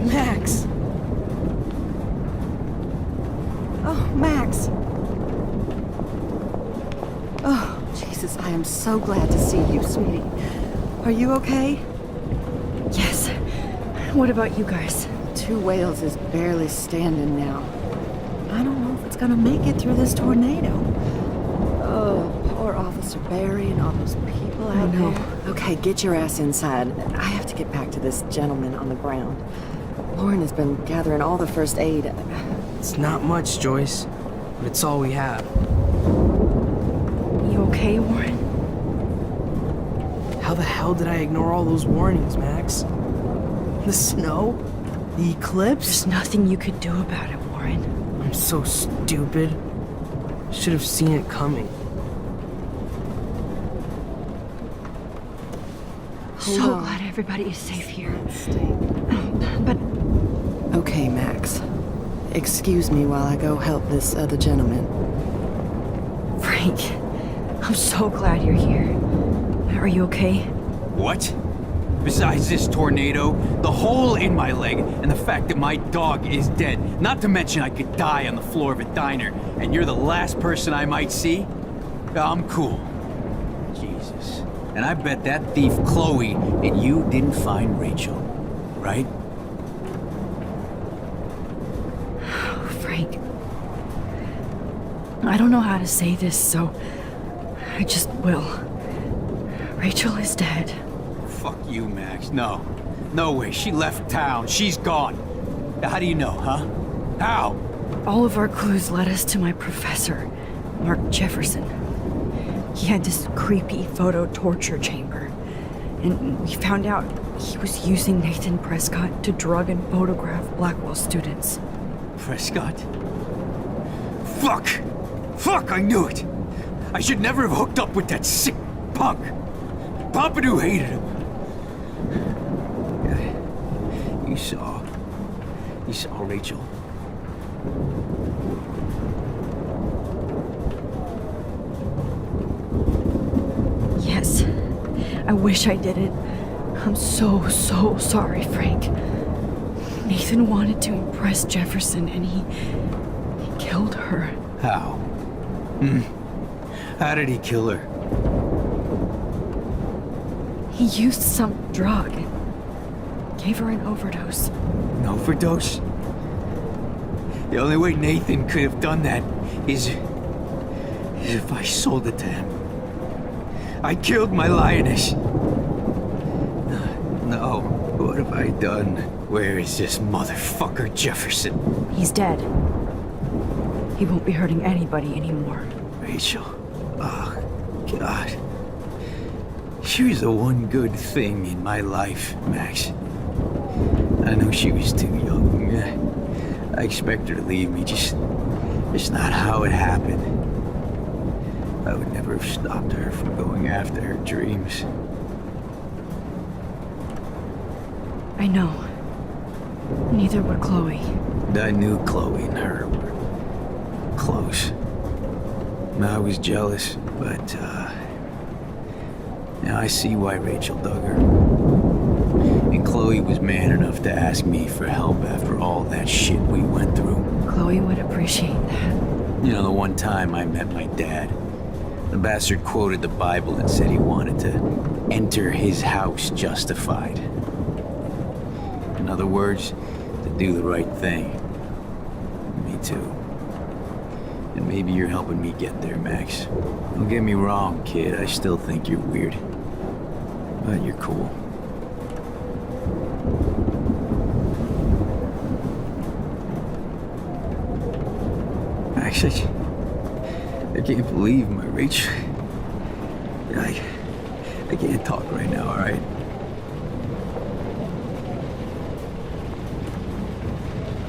[SPEAKER 1] Max! Oh, Max! Oh, Jesus, I am so glad to see you, sweetie. Are you okay?
[SPEAKER 2] Yes. What about you guys?
[SPEAKER 1] Two Whales is barely standing now. I don't know if it's gonna make it through this tornado. Oh, poor Officer Barry and all those people out there. Okay, get your ass inside. I have to get back to this gentleman on the ground. Lauren has been gathering all the first aid.
[SPEAKER 7] It's not much, Joyce, but it's all we have.
[SPEAKER 2] You okay, Warren?
[SPEAKER 7] How the hell did I ignore all those warnings, Max? The snow? The eclipse?
[SPEAKER 2] There's nothing you could do about it, Warren.
[SPEAKER 7] I'm so stupid. Should have seen it coming.
[SPEAKER 2] So glad everybody is safe here. But
[SPEAKER 1] Okay, Max. Excuse me while I go help this other gentleman.
[SPEAKER 2] Frank, I'm so glad you're here. Are you okay?
[SPEAKER 18] What? Besides this tornado, the hole in my leg, and the fact that my dog is dead. Not to mention I could die on the floor of a diner, and you're the last person I might see? I'm cool. Jesus. And I bet that thief Chloe and you didn't find Rachel, right?
[SPEAKER 2] Frank, I don't know how to say this, so I just will. Rachel is dead.
[SPEAKER 18] Fuck you, Max. No. No way. She left town. She's gone. How do you know, huh? How?
[SPEAKER 2] All of our clues led us to my professor, Mark Jefferson. He had this creepy photo torture chamber, and we found out he was using Nathan Prescott to drug and photograph Blackwell students.
[SPEAKER 18] Prescott? Fuck! Fuck, I knew it! I should never have hooked up with that sick punk! Pompidou hated him! You saw Rachel?
[SPEAKER 2] Yes, I wish I did it. I'm so sorry, Frank. Nathan wanted to impress Jefferson, and he killed her.
[SPEAKER 18] How? How did he kill her?
[SPEAKER 2] He used some drug and gave her an overdose.
[SPEAKER 18] An overdose? The only way Nathan could have done that is if I sold it to him. I killed my lioness. No, what have I done? Where is this motherfucker Jefferson?
[SPEAKER 2] He's dead. He won't be hurting anybody anymore.
[SPEAKER 18] Rachel. Oh, God. She was the one good thing in my life, Max. I know she was too young. I expect her to leave me, just not how it happened. I would never have stopped her from going after her dreams.
[SPEAKER 2] I know. Neither would Chloe.
[SPEAKER 18] I knew Chloe and her were close. I was jealous, but now I see why Rachel dug her. And Chloe was man enough to ask me for help after all that shit we went through.
[SPEAKER 2] Chloe would appreciate that.
[SPEAKER 18] You know, the one time I met my dad, the bastard quoted the Bible and said he wanted to enter his house justified. In other words, to do the right thing. Me too. And maybe you're helping me get there, Max. Don't get me wrong, kid. I still think you're weird. But you're cool. Actually, I can't believe my Rachel. I can't talk right now, all right?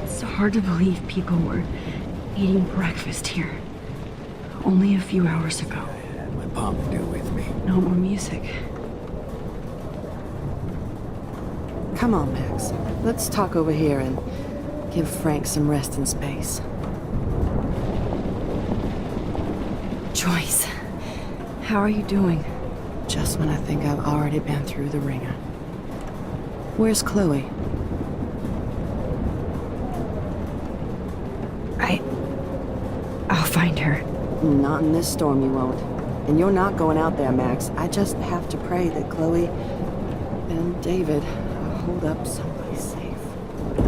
[SPEAKER 2] It's hard to believe people were eating breakfast here. Only a few hours ago.
[SPEAKER 18] I had my pompadour with me.
[SPEAKER 2] No more music.
[SPEAKER 1] Come on, Max. Let's talk over here and give Frank some rest and space.
[SPEAKER 2] Joyce, how are you doing?
[SPEAKER 1] Just when I think I've already been through the ringer. Where's Chloe?
[SPEAKER 2] I'll find her.
[SPEAKER 1] Not in this storm, you won't. And you're not going out there, Max. I just have to pray that Chloe and David hold up someplace safe.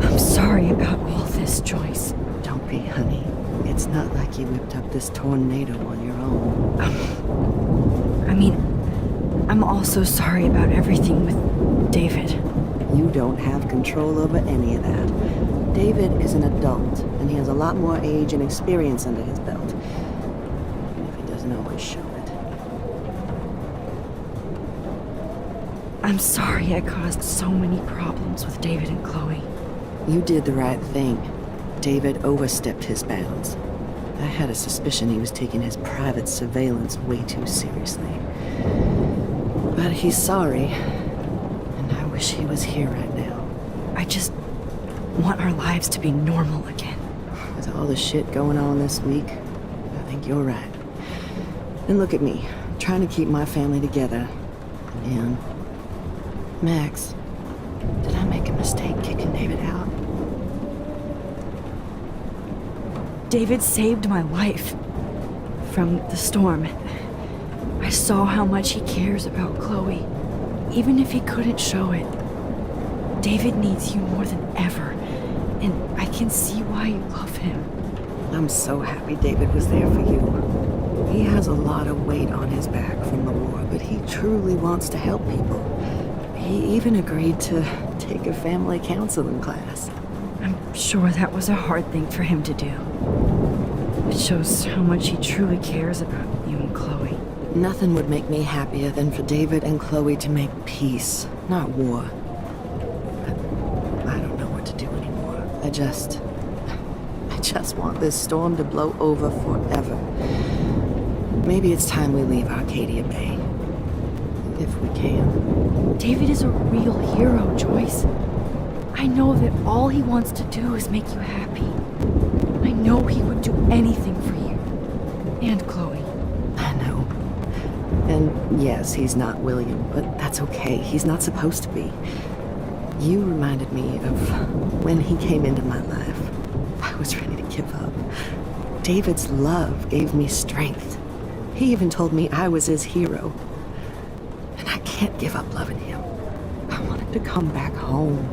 [SPEAKER 2] I'm sorry about all this, Joyce.
[SPEAKER 1] Don't be, honey. It's not like you whipped up this tornado on your own.
[SPEAKER 2] I mean, I'm also sorry about everything with David.
[SPEAKER 1] You don't have control over any of that. David is an adult, and he has a lot more age and experience under his belt. Even if he doesn't always show it.
[SPEAKER 2] I'm sorry I caused so many problems with David and Chloe.
[SPEAKER 1] You did the right thing. David overstepped his bounds. I had a suspicion he was taking his private surveillance way too seriously. But he's sorry, and I wish he was here right now.
[SPEAKER 2] I just want our lives to be normal again.
[SPEAKER 1] With all the shit going on this week, I think you're right. And look at me, trying to keep my family together. And Max, did I make a mistake kicking David out?
[SPEAKER 2] David saved my life from the storm. I saw how much he cares about Chloe, even if he couldn't show it. David needs you more than ever, and I can see why you love him.
[SPEAKER 1] I'm so happy David was there for you. He has a lot of weight on his back from the war, but he truly wants to help people. He even agreed to take a family counseling class.
[SPEAKER 2] I'm sure that was a hard thing for him to do. It shows how much he truly cares about you and Chloe.
[SPEAKER 1] Nothing would make me happier than for David and Chloe to make peace, not war. I don't know what to do anymore. I just want this storm to blow over forever. Maybe it's time we leave Arcadia Bay. If we can.
[SPEAKER 2] David is a real hero, Joyce. I know that all he wants to do is make you happy. I know he would do anything for you. And Chloe.
[SPEAKER 1] I know. And yes, he's not William, but that's okay. He's not supposed to be. You reminded me of when he came into my life. I was ready to give up. David's love gave me strength. He even told me I was his hero. And I can't give up loving him. I want him to come back home.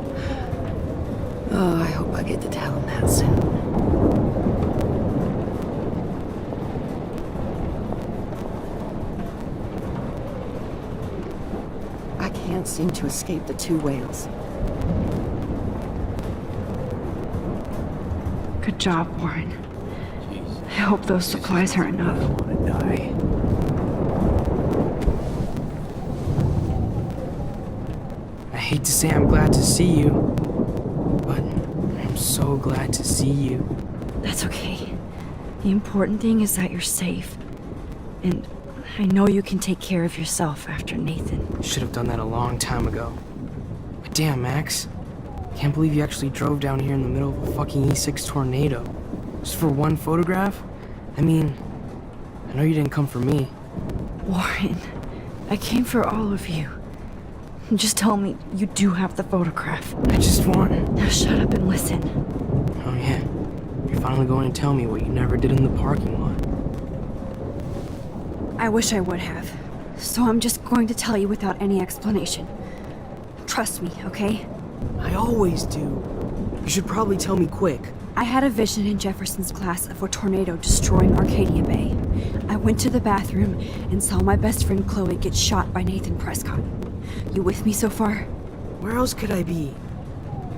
[SPEAKER 1] Oh, I hope I get to tell him that soon. I can't seem to escape the two whales.
[SPEAKER 2] Good job, Warren. I hope those supplies are enough.
[SPEAKER 18] I don't want to die.
[SPEAKER 19] I hate to say I'm glad to see you, but I'm so glad to see you.
[SPEAKER 2] That's okay. The important thing is that you're safe. And I know you can take care of yourself after Nathan.
[SPEAKER 19] Should have done that a long time ago. But damn, Max. Can't believe you actually drove down here in the middle of a fucking E6 tornado. Just for one photograph? I mean, I know you didn't come for me.
[SPEAKER 2] Warren, I came for all of you. Just tell me you do have the photograph.
[SPEAKER 19] I just want...
[SPEAKER 2] Now shut up and listen.
[SPEAKER 19] Oh yeah, you're finally going to tell me what you never did in the parking lot.
[SPEAKER 2] I wish I would have. So I'm just going to tell you without any explanation. Trust me, okay?
[SPEAKER 19] I always do. You should probably tell me quick.
[SPEAKER 2] I had a vision in Jefferson's class of a tornado destroying Arcadia Bay. I went to the bathroom and saw my best friend Chloe get shot by Nathan Prescott. You with me so far?
[SPEAKER 19] Where else could I be?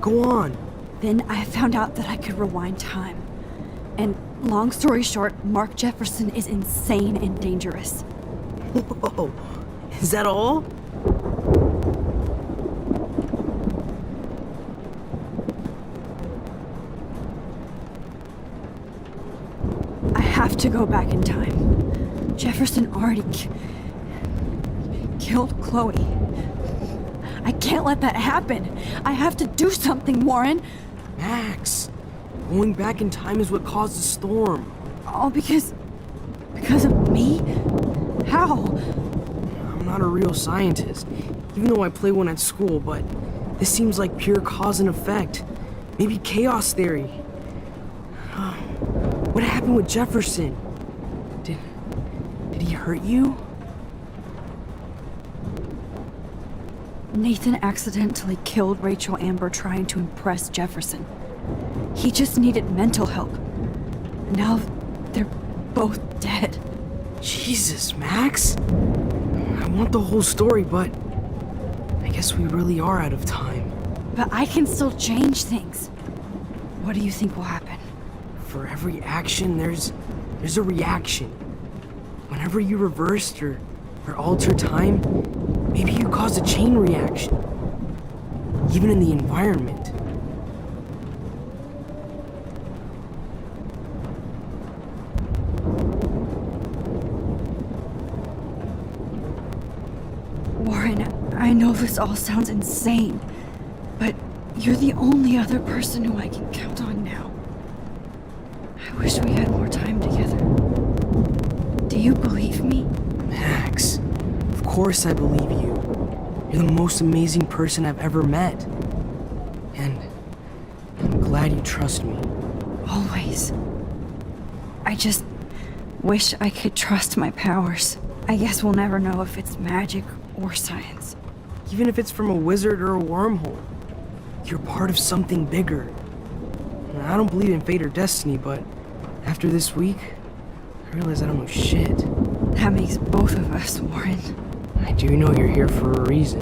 [SPEAKER 19] Go on.
[SPEAKER 2] Then I found out that I could rewind time. And long story short, Mark Jefferson is insane and dangerous.
[SPEAKER 19] Whoa. Is that all?
[SPEAKER 2] I have to go back in time. Jefferson already killed Chloe. I can't let that happen. I have to do something, Warren.
[SPEAKER 19] Max, going back in time is what caused the storm.
[SPEAKER 2] All because of me? How?
[SPEAKER 19] I'm not a real scientist, even though I play one at school, but this seems like pure cause and effect. Maybe chaos theory. What happened with Jefferson? Did he hurt you?
[SPEAKER 2] Nathan accidentally killed Rachel Amber trying to impress Jefferson. He just needed mental help. Now they're both dead.
[SPEAKER 19] Jesus, Max. I want the whole story, but I guess we really are out of time.
[SPEAKER 2] But I can still change things. What do you think will happen?
[SPEAKER 19] For every action, there's a reaction. Whenever you reversed or alter time, maybe you cause a chain reaction. Even in the environment.
[SPEAKER 2] Warren, I know this all sounds insane, but you're the only other person who I can count on now. I wish we had more time together. Do you believe me?
[SPEAKER 19] Max, of course I believe you. You're the most amazing person I've ever met. And I'm glad you trust me.
[SPEAKER 2] Always. I just wish I could trust my powers. I guess we'll never know if it's magic or science.
[SPEAKER 19] Even if it's from a wizard or a wormhole, you're part of something bigger. I don't believe in fate or destiny, but after this week, I realize I don't know shit.
[SPEAKER 2] That makes both of us, Warren.
[SPEAKER 19] I do know you're here for a reason.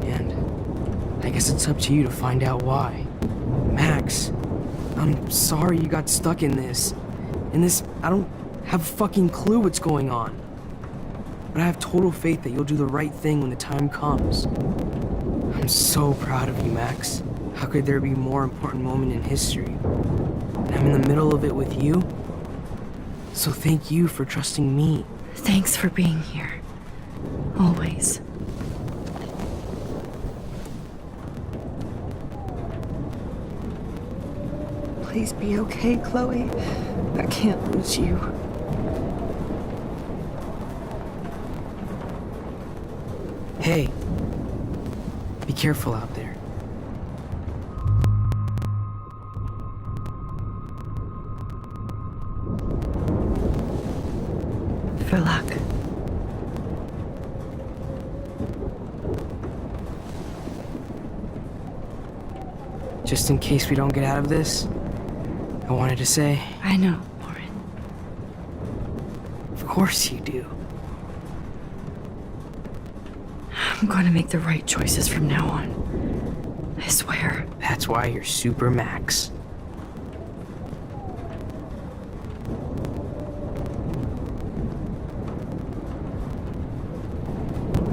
[SPEAKER 19] And I guess it's up to you to find out why. Max, I'm sorry you got stuck in this. I don't have a fucking clue what's going on. But I have total faith that you'll do the right thing when the time comes. I'm so proud of you, Max. How could there be a more important moment in history? And I'm in the middle of it with you. So thank you for trusting me.
[SPEAKER 2] Thanks for being here. Always. Please be okay, Chloe. I can't lose you.
[SPEAKER 19] Hey, be careful out there.
[SPEAKER 2] For luck.
[SPEAKER 19] Just in case we don't get out of this, I wanted to say...
[SPEAKER 2] I know, Warren.
[SPEAKER 19] Of course you do.
[SPEAKER 2] I'm going to make the right choices from now on. I swear.
[SPEAKER 19] That's why you're Super Max.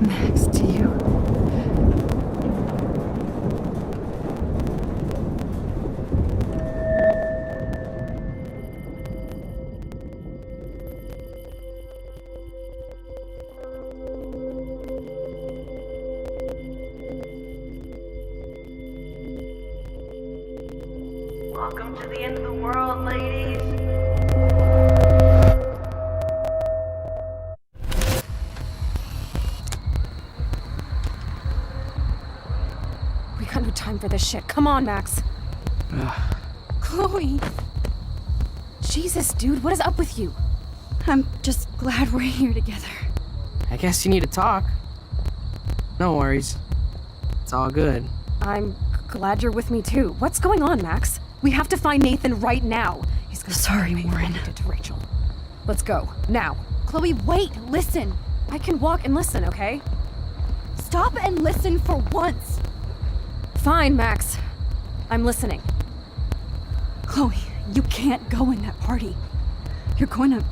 [SPEAKER 2] Max, to you.
[SPEAKER 20] Welcome to the end of the world, ladies.
[SPEAKER 8] We got no time for this shit. Come on, Max. Chloe. Jesus, dude, what is up with you?
[SPEAKER 2] I'm just glad we're here together.
[SPEAKER 19] I guess you need to talk. No worries. It's all good.
[SPEAKER 8] I'm glad you're with me too. What's going on, Max? We have to find Nathan right now. He's gonna
[SPEAKER 2] Sorry, Warren.
[SPEAKER 8] to Rachel. Let's go. Now. Chloe, wait! Listen! I can walk and listen, okay?
[SPEAKER 2] Stop and listen for once!
[SPEAKER 8] Fine, Max. I'm listening.
[SPEAKER 2] Chloe, you can't go in that party. You're gonna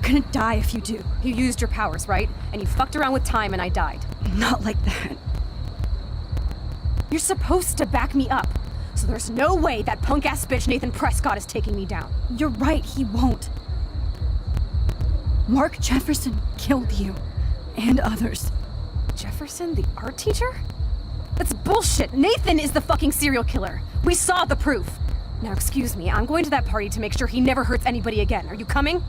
[SPEAKER 21] gonna die if you do. You used your powers, right? And you fucked around with time and I died.
[SPEAKER 2] Not like that.
[SPEAKER 21] You're supposed to back me up. So there's no way that punk-ass bitch Nathan Prescott is taking me down.
[SPEAKER 2] You're right, he won't. Mark Jefferson killed you. And others.
[SPEAKER 21] Jefferson, the art teacher? That's bullshit! Nathan is the fucking serial killer! We saw the proof! Now excuse me, I'm going to that party to make sure he never hurts anybody again. Are you coming?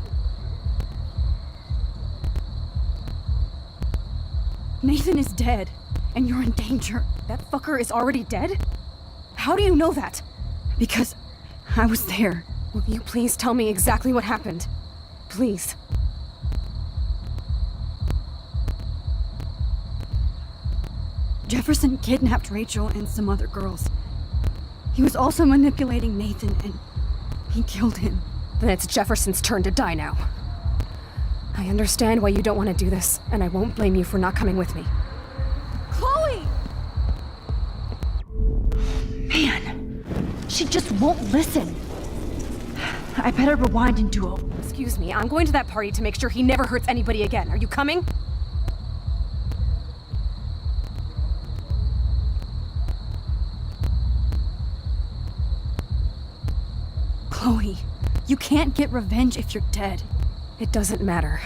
[SPEAKER 2] Nathan is dead, and you're in danger.
[SPEAKER 21] That fucker is already dead? How do you know that?
[SPEAKER 2] Because I was there.
[SPEAKER 21] Will you please tell me exactly what happened? Please.
[SPEAKER 2] Jefferson kidnapped Rachel and some other girls. He was also manipulating Nathan, and he killed him.
[SPEAKER 21] Then it's Jefferson's turn to die now. I understand why you don't want to do this, and I won't blame you for not coming with me.
[SPEAKER 2] Chloe! Man, she just won't listen. I better rewind and do it.
[SPEAKER 21] Excuse me, I'm going to that party to make sure he never hurts anybody again. Are you coming?
[SPEAKER 2] Chloe, you can't get revenge if you're dead.
[SPEAKER 21] It doesn't matter.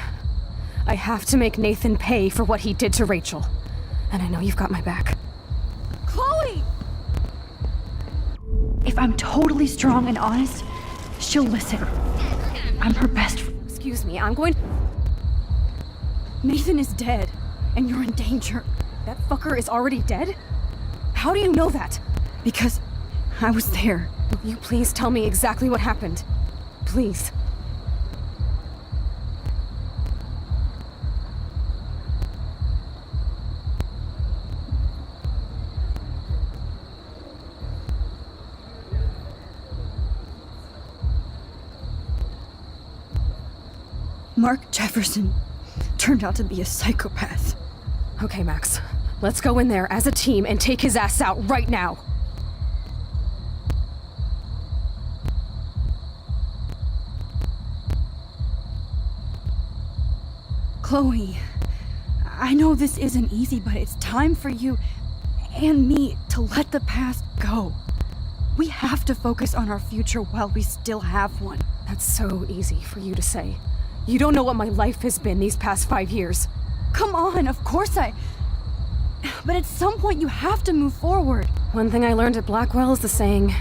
[SPEAKER 21] I have to make Nathan pay for what he did to Rachel. And I know you've got my back.
[SPEAKER 2] Chloe! If I'm totally strong and honest, she'll listen. I'm her best friend.
[SPEAKER 21] Excuse me, I'm going...
[SPEAKER 2] Nathan is dead, and you're in danger.
[SPEAKER 21] That fucker is already dead? How do you know that?
[SPEAKER 2] Because I was there.
[SPEAKER 21] Will you please tell me exactly what happened? Please.
[SPEAKER 2] Mark Jefferson turned out to be a psychopath.
[SPEAKER 21] Okay, Max. Let's go in there as a team and take his ass out right now.
[SPEAKER 2] Chloe, I know this isn't easy, but it's time for you and me to let the past go. We have to focus on our future while we still have one.
[SPEAKER 21] That's so easy for you to say. You don't know what my life has been these past 5 years.
[SPEAKER 2] Come on, of course But at some point you have to move forward.
[SPEAKER 21] One thing I learned at Blackwell is the saying,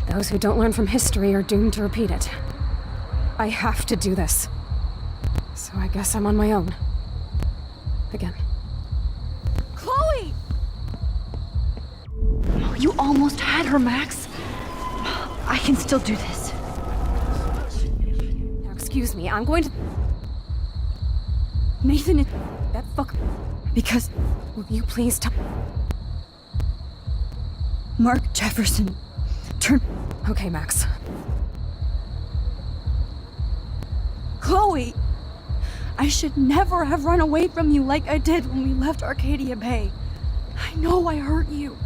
[SPEAKER 21] those who don't learn from history are doomed to repeat it. I have to do this. So I guess I'm on my own. Again.
[SPEAKER 2] Chloe! Oh, you almost had her, Max. I can still do this.
[SPEAKER 21] Now excuse me, I'm going to...
[SPEAKER 2] Nathan is...
[SPEAKER 21] That fuck...
[SPEAKER 2] Because...
[SPEAKER 21] Will you please tell...
[SPEAKER 2] Mark Jefferson turned...
[SPEAKER 21] Okay, Max.
[SPEAKER 2] Chloe! I should never have run away from you like I did when we left Arcadia Bay. I know I hurt you.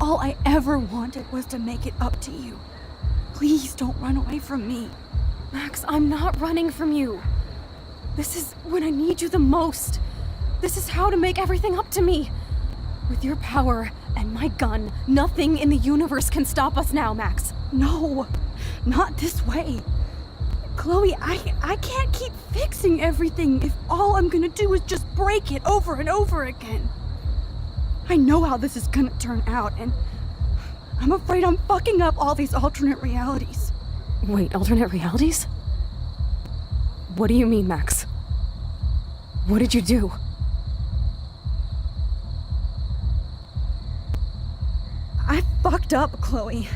[SPEAKER 2] All I ever wanted was to make it up to you. Please don't run away from me.
[SPEAKER 21] Max, I'm not running from you. This is when I need you the most. This is how to make everything up to me. With your power and my gun, nothing in the universe can stop us now, Max.
[SPEAKER 2] No, not this way. Chloe, I can't keep fixing everything if all I'm gonna do is just break it over and over again. I know how this is gonna turn out, and I'm afraid I'm fucking up all these alternate realities.
[SPEAKER 21] Wait, alternate realities? What do you mean, Max? What did you do?
[SPEAKER 2] I fucked up, Chloe.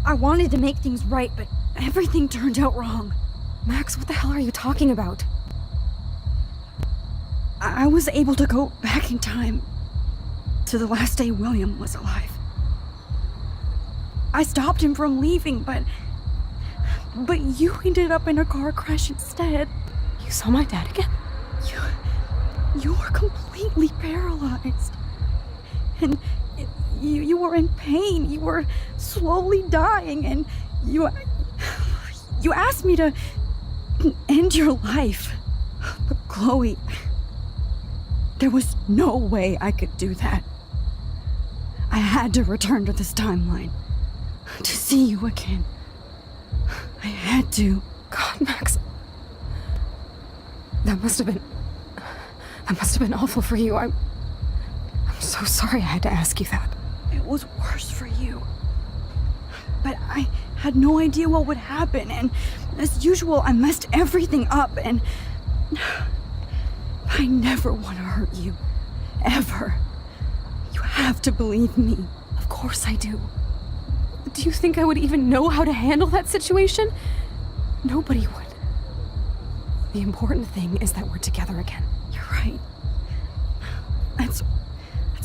[SPEAKER 2] I wanted to make things right, but everything turned out wrong.
[SPEAKER 21] Max, what the hell are you talking about?
[SPEAKER 2] I was able to go back in time to the last day William was alive. I stopped him from leaving, but you ended up in a car crash instead.
[SPEAKER 21] You saw my dad again?
[SPEAKER 2] You were completely paralyzed. And you were in pain. You were slowly dying, and you asked me to end your life. Chloe, there was no way I could do that. I had to return to this timeline to see you again. I had to.
[SPEAKER 21] God, Max. That must have been awful for you. I'm so sorry I had to ask you that.
[SPEAKER 2] It was worse for you. But I had no idea what would happen, and as usual, I messed everything up, and I never want to hurt you. Ever. You have to believe me.
[SPEAKER 21] Of course I do. Do you think I would even know how to handle that situation? Nobody would. The important thing is that we're together again.
[SPEAKER 2] You're right. That's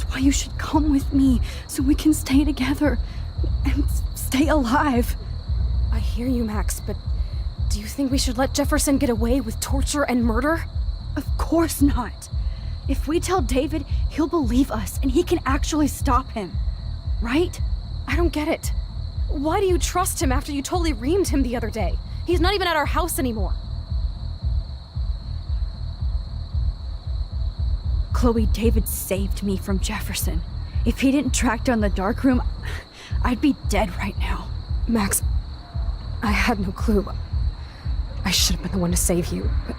[SPEAKER 2] why you should come with me, so we can stay together and stay alive.
[SPEAKER 21] I hear you, Max, but do you think we should let Jefferson get away with torture and murder?
[SPEAKER 2] Of course not. If we tell David, he'll believe us and he can actually stop him. Right?
[SPEAKER 21] I don't get it. Why do you trust him after you totally reamed him the other day? He's not even at our house anymore.
[SPEAKER 2] Chloe, David saved me from Jefferson. If he didn't track down the dark room, I'd be dead right now.
[SPEAKER 21] Max, I had no clue. I should have been the one to save you, but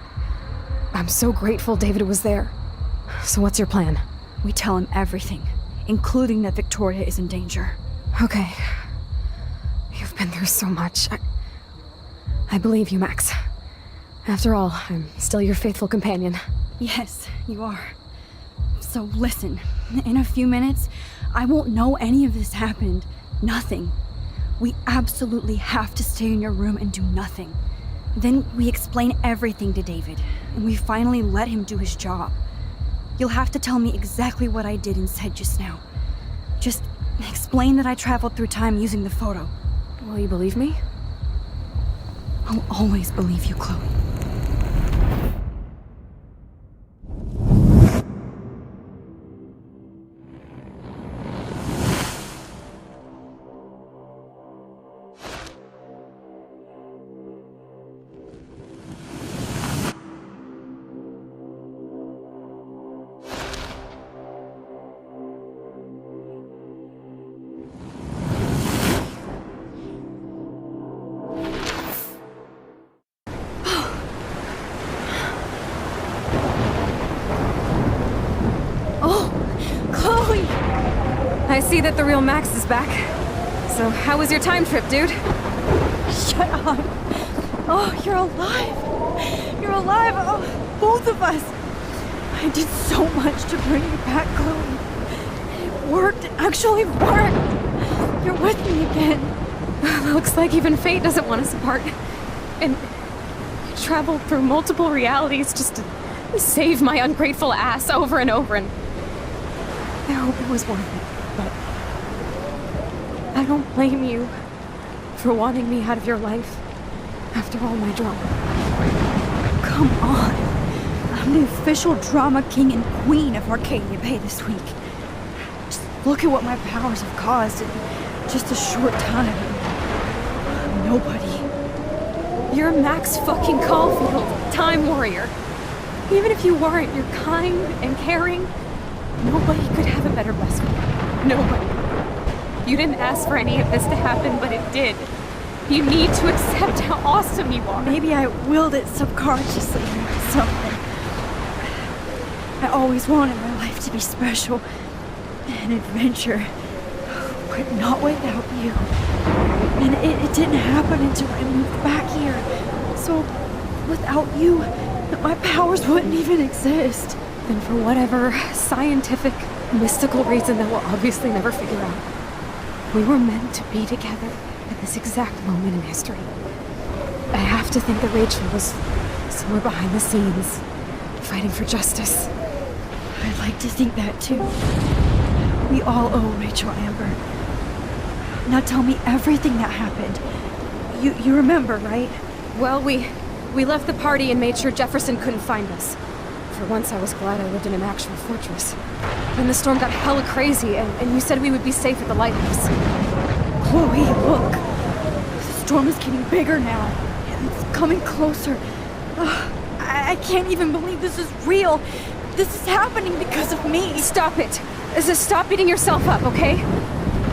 [SPEAKER 21] I'm so grateful David was there. So what's your plan?
[SPEAKER 2] We tell him everything, including that Victoria is in danger.
[SPEAKER 21] Okay. You've been through so much. I believe you, Max. After all, I'm still your faithful companion.
[SPEAKER 2] Yes, you are. So listen, in a few minutes, I won't know any of this happened. Nothing. We absolutely have to stay in your room and do nothing. Then we explain everything to David, and we finally let him do his job. You'll have to tell me exactly what I did and said just now. Just explain that I traveled through time using the photo.
[SPEAKER 21] Will you believe me?
[SPEAKER 2] I'll always believe you, Chloe.
[SPEAKER 21] I see that the real Max is back. So, how was your time trip, dude?
[SPEAKER 2] Shut up. Oh, you're alive. You're alive. Oh, both of us. I did so much to bring you back, Chloe. It worked. It actually worked. You're with me again.
[SPEAKER 21] Looks like even fate doesn't want us apart. And you traveled through multiple realities just to save my ungrateful ass over and over, and I hope it was worth it. But I don't blame you for wanting me out of your life after all my drama.
[SPEAKER 2] Come on. I'm the official drama king and queen of Arcadia Bay this week. Just look at what my powers have caused in just a short time. I'm nobody.
[SPEAKER 21] You're Max fucking Caulfield, Time Warrior. Even if you weren't, you're kind and caring. Nobody could have a better best friend. Nobody. You didn't ask for any of this to happen, but it did. You need to accept how awesome you are.
[SPEAKER 2] Maybe I willed it subconsciously or something. I always wanted my life to be special. An adventure. But not without you. And it didn't happen until I moved back here. So, without you, my powers wouldn't even exist.
[SPEAKER 21] And for whatever scientific, mystical reason that we'll obviously never figure out, we were meant to be together at this exact moment in history. I have to think that Rachel was somewhere behind the scenes, fighting for justice.
[SPEAKER 2] I'd like to think that too. We all owe Rachel Amber. Now tell me everything that happened. You remember, right?
[SPEAKER 21] Well, we left the party and made sure Jefferson couldn't find us. For once, I was glad I lived in an actual fortress. Then the storm got hella crazy, and you said we would be safe at the lighthouse.
[SPEAKER 2] Chloe, look! The storm is getting bigger now. It's coming closer. I I can't even believe this is real. This is happening because of me.
[SPEAKER 21] Stop it. Stop beating yourself up, okay?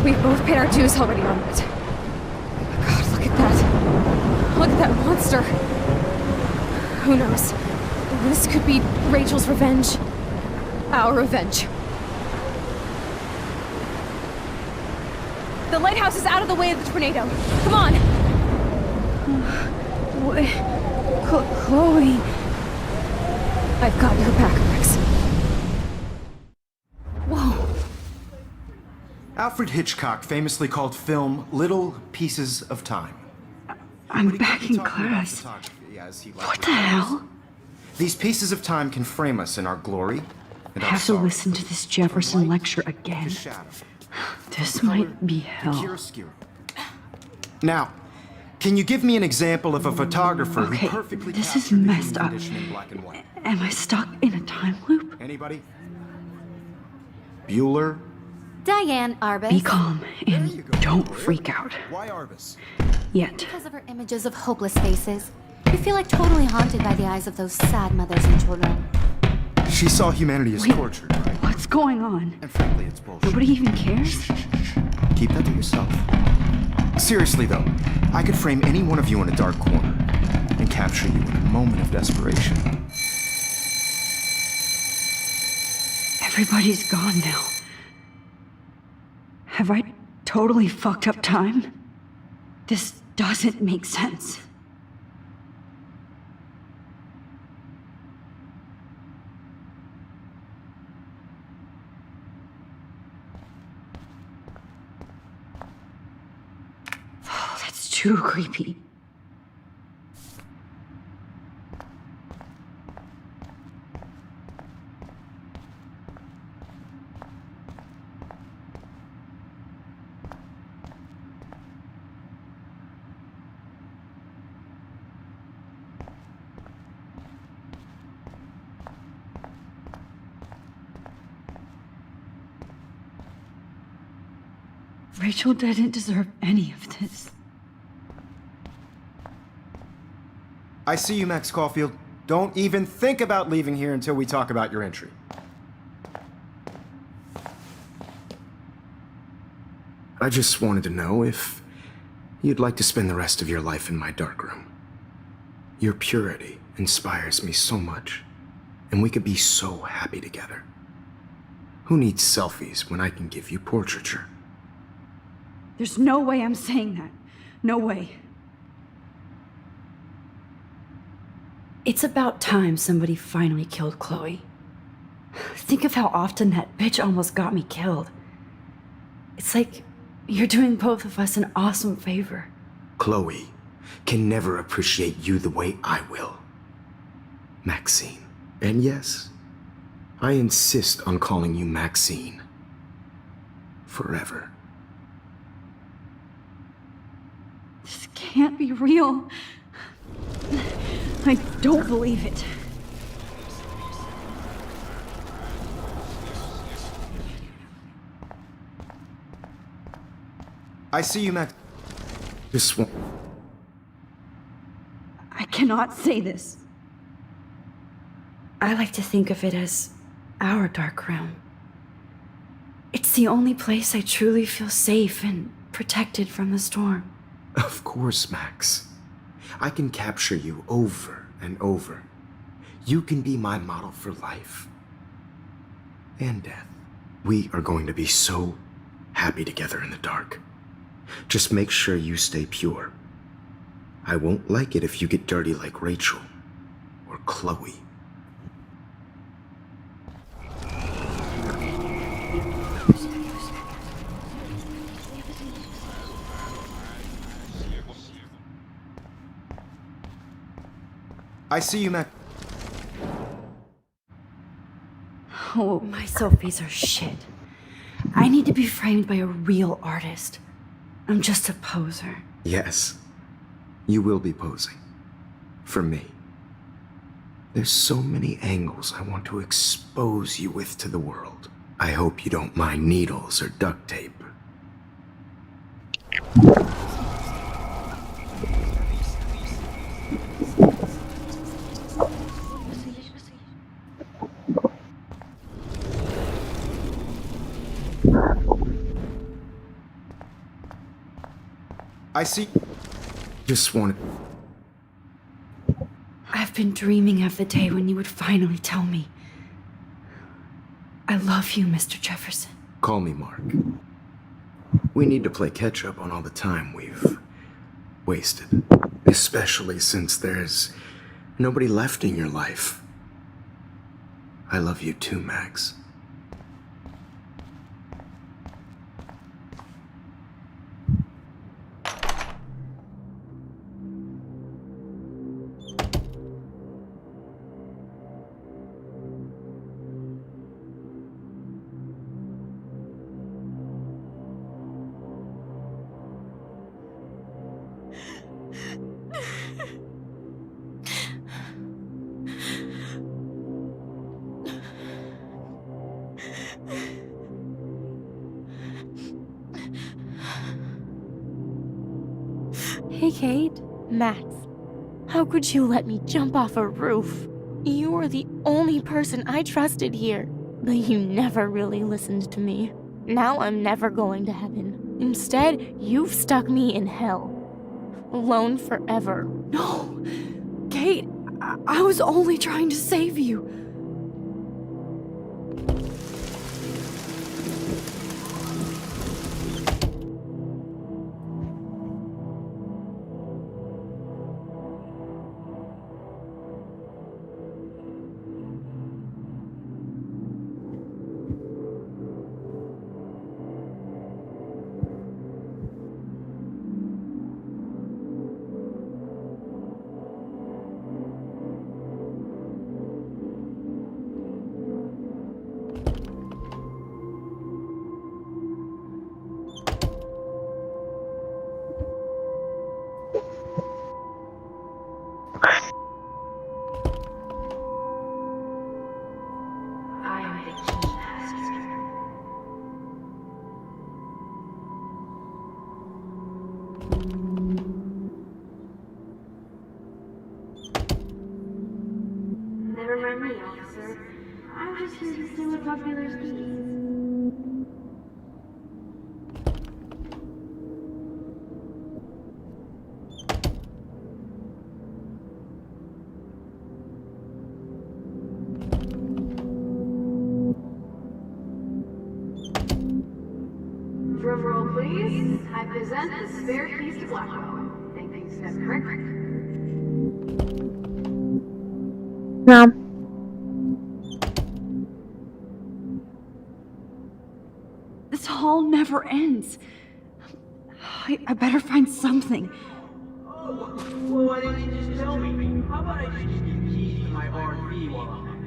[SPEAKER 21] We've both paid our dues already on it. God, look at that. Look at that monster. Who knows? This could be Rachel's revenge. Our revenge. The lighthouse is out of the way of the tornado. Come on!
[SPEAKER 2] Chloe.
[SPEAKER 21] I've got your back, Max.
[SPEAKER 2] Whoa.
[SPEAKER 6] Alfred Hitchcock famously called film little pieces of time.
[SPEAKER 2] I'm back in class. What the hell?
[SPEAKER 6] These pieces of time can frame us in our glory and
[SPEAKER 2] I
[SPEAKER 6] our
[SPEAKER 2] have to
[SPEAKER 6] sorrow.
[SPEAKER 2] listen to this Jefferson lecture again. This might be hell.
[SPEAKER 6] Now, can you give me an example of a photographer
[SPEAKER 2] Okay,
[SPEAKER 6] who perfectly
[SPEAKER 2] this is
[SPEAKER 6] captured the
[SPEAKER 2] messed
[SPEAKER 6] human
[SPEAKER 2] up.
[SPEAKER 6] condition in black and white?
[SPEAKER 2] Am I stuck in a time loop?
[SPEAKER 6] Anybody? Bueller?
[SPEAKER 10] Diane Arbus.
[SPEAKER 2] Be calm and don't freak out.
[SPEAKER 6] Why Arbus?
[SPEAKER 2] Yet.
[SPEAKER 10] Because of her images of hopeless faces. You feel like totally haunted by the eyes of those sad mothers and children.
[SPEAKER 6] She saw humanity as tortured, right?
[SPEAKER 2] What's going on?
[SPEAKER 6] And frankly, it's bullshit.
[SPEAKER 2] Nobody even cares?
[SPEAKER 6] Keep that to yourself. Seriously, though, I could frame any one of you in a dark corner and capture you in a moment of desperation.
[SPEAKER 2] Everybody's gone now. Have I totally fucked up time? This doesn't make sense. Oh, that's too creepy. Rachel didn't deserve any of this.
[SPEAKER 6] I see you, Max Caulfield. Don't even think about leaving here until we talk about your entry. I just wanted to know if you'd like to spend the rest of your life in my darkroom. Your purity inspires me so much, and we could be so happy together. Who needs selfies when I can give you portraiture?
[SPEAKER 2] There's no way I'm saying that. No way. It's about time somebody finally killed Chloe. Think of how often that bitch almost got me killed. It's like you're doing both of us an awesome favor.
[SPEAKER 6] Chloe can never appreciate you the way I will. Maxine. And yes, I insist on calling you Maxine. Forever.
[SPEAKER 2] This can't be real. I don't believe it.
[SPEAKER 6] I see you, Max. This one.
[SPEAKER 2] I cannot say this. I like to think of it as our dark room. It's the only place I truly feel safe and protected from the storm.
[SPEAKER 6] Of course, Max. I can capture you over and over. You can be my model for life and death. We are going to be so happy together in the dark. Just make sure you stay pure. I won't like it if you get dirty like Rachel or Chloe. I see you, Mac.
[SPEAKER 2] Oh, my selfies are shit. I need to be framed by a real artist. I'm just a poser.
[SPEAKER 6] Yes, you will be posing. For me. There's so many angles I want to expose you with to the world. I hope you don't mind needles or duct tape. I see. Just wanted.
[SPEAKER 2] I've been dreaming of the day when you would finally tell me. I love you, Mr. Jefferson.
[SPEAKER 6] Call me Mark. We need to play catch up on all the time we've wasted. Especially since there's nobody left in your life. I love you too, Max.
[SPEAKER 5] Hey, Kate. Max, how could you let me jump off a roof? You were the only person I trusted here, but you never really listened to me. Now I'm never going to heaven. Instead, you've stuck me in hell. Alone forever.
[SPEAKER 2] No! Kate, I was only trying to save you.
[SPEAKER 20] Never mind me, officer. I'm just here to steal a popular keys. Drum roll, please. I present the spare keys to Blackwell. Think that's correct?
[SPEAKER 11] No.
[SPEAKER 2] This hall never ends. I better find something.
[SPEAKER 12] Well, why didn't you just tell me? How about I just give you keys to my RV while I'm at it?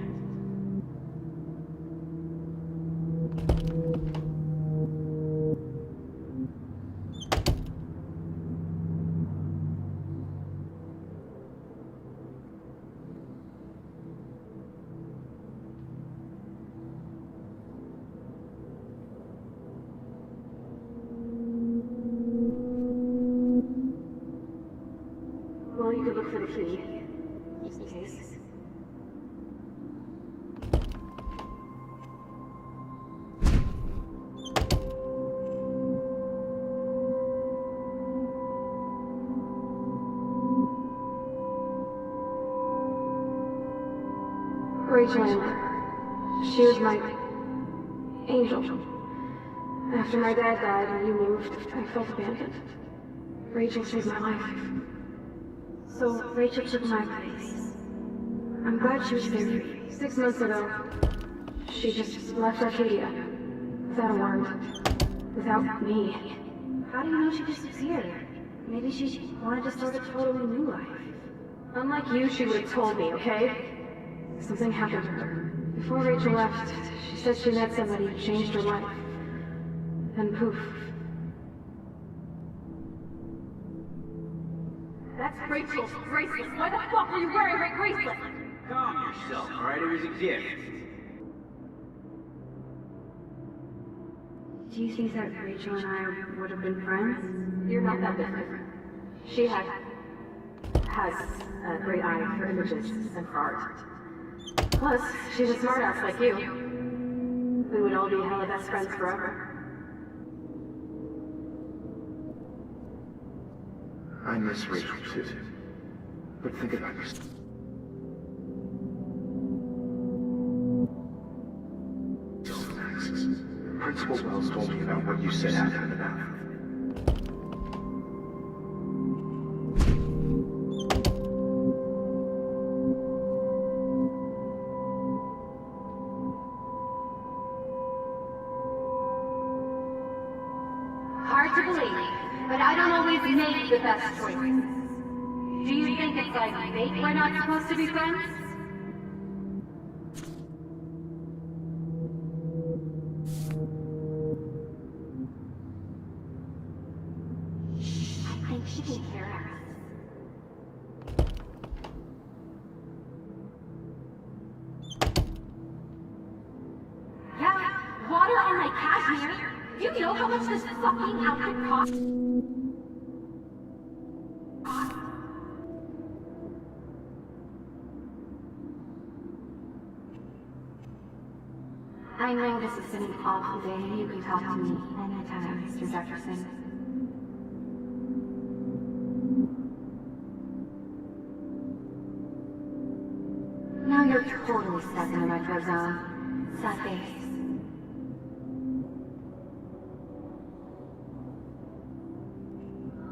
[SPEAKER 20] Well, you could look for the key. Just in case. Rachel Amber. She was my angel. After my dad died and you moved, I felt abandoned. Rachel saved my life. So Rachel took my place. I'm glad she was there 6 months ago. She just left Arcadia. Without a word. Without me. How do you know she disappeared? Maybe she wanted to start a totally new life. Unlike you, she would have told me, okay? Something happened to her. Before Rachel left, she said she met somebody who changed her life. And poof. That's Rachel's bracelet. Why the fuck are you wearing my bracelet?
[SPEAKER 12] Calm yourself, alright? It was a gift.
[SPEAKER 20] Do you think that Rachel and I would have been friends? You're not that different. She has a great eye for images and for art. Plus, she's a smartass like you. We would all be hella best friends forever.
[SPEAKER 15] I miss Rachel too. But think about this. Principal Wells told me about what you said happened enough.
[SPEAKER 9] Hard to believe, but I don't always make the best choices. Do you think it's like fate we're not supposed to be friends? I think she can hear us. Yeah, water on my cashmere. Do you know how much this fucking outfit costs? I know this has been an awful day. You can talk to me anytime, Mr. Jefferson. Now you're totally stuck in the retro zone. Sad face.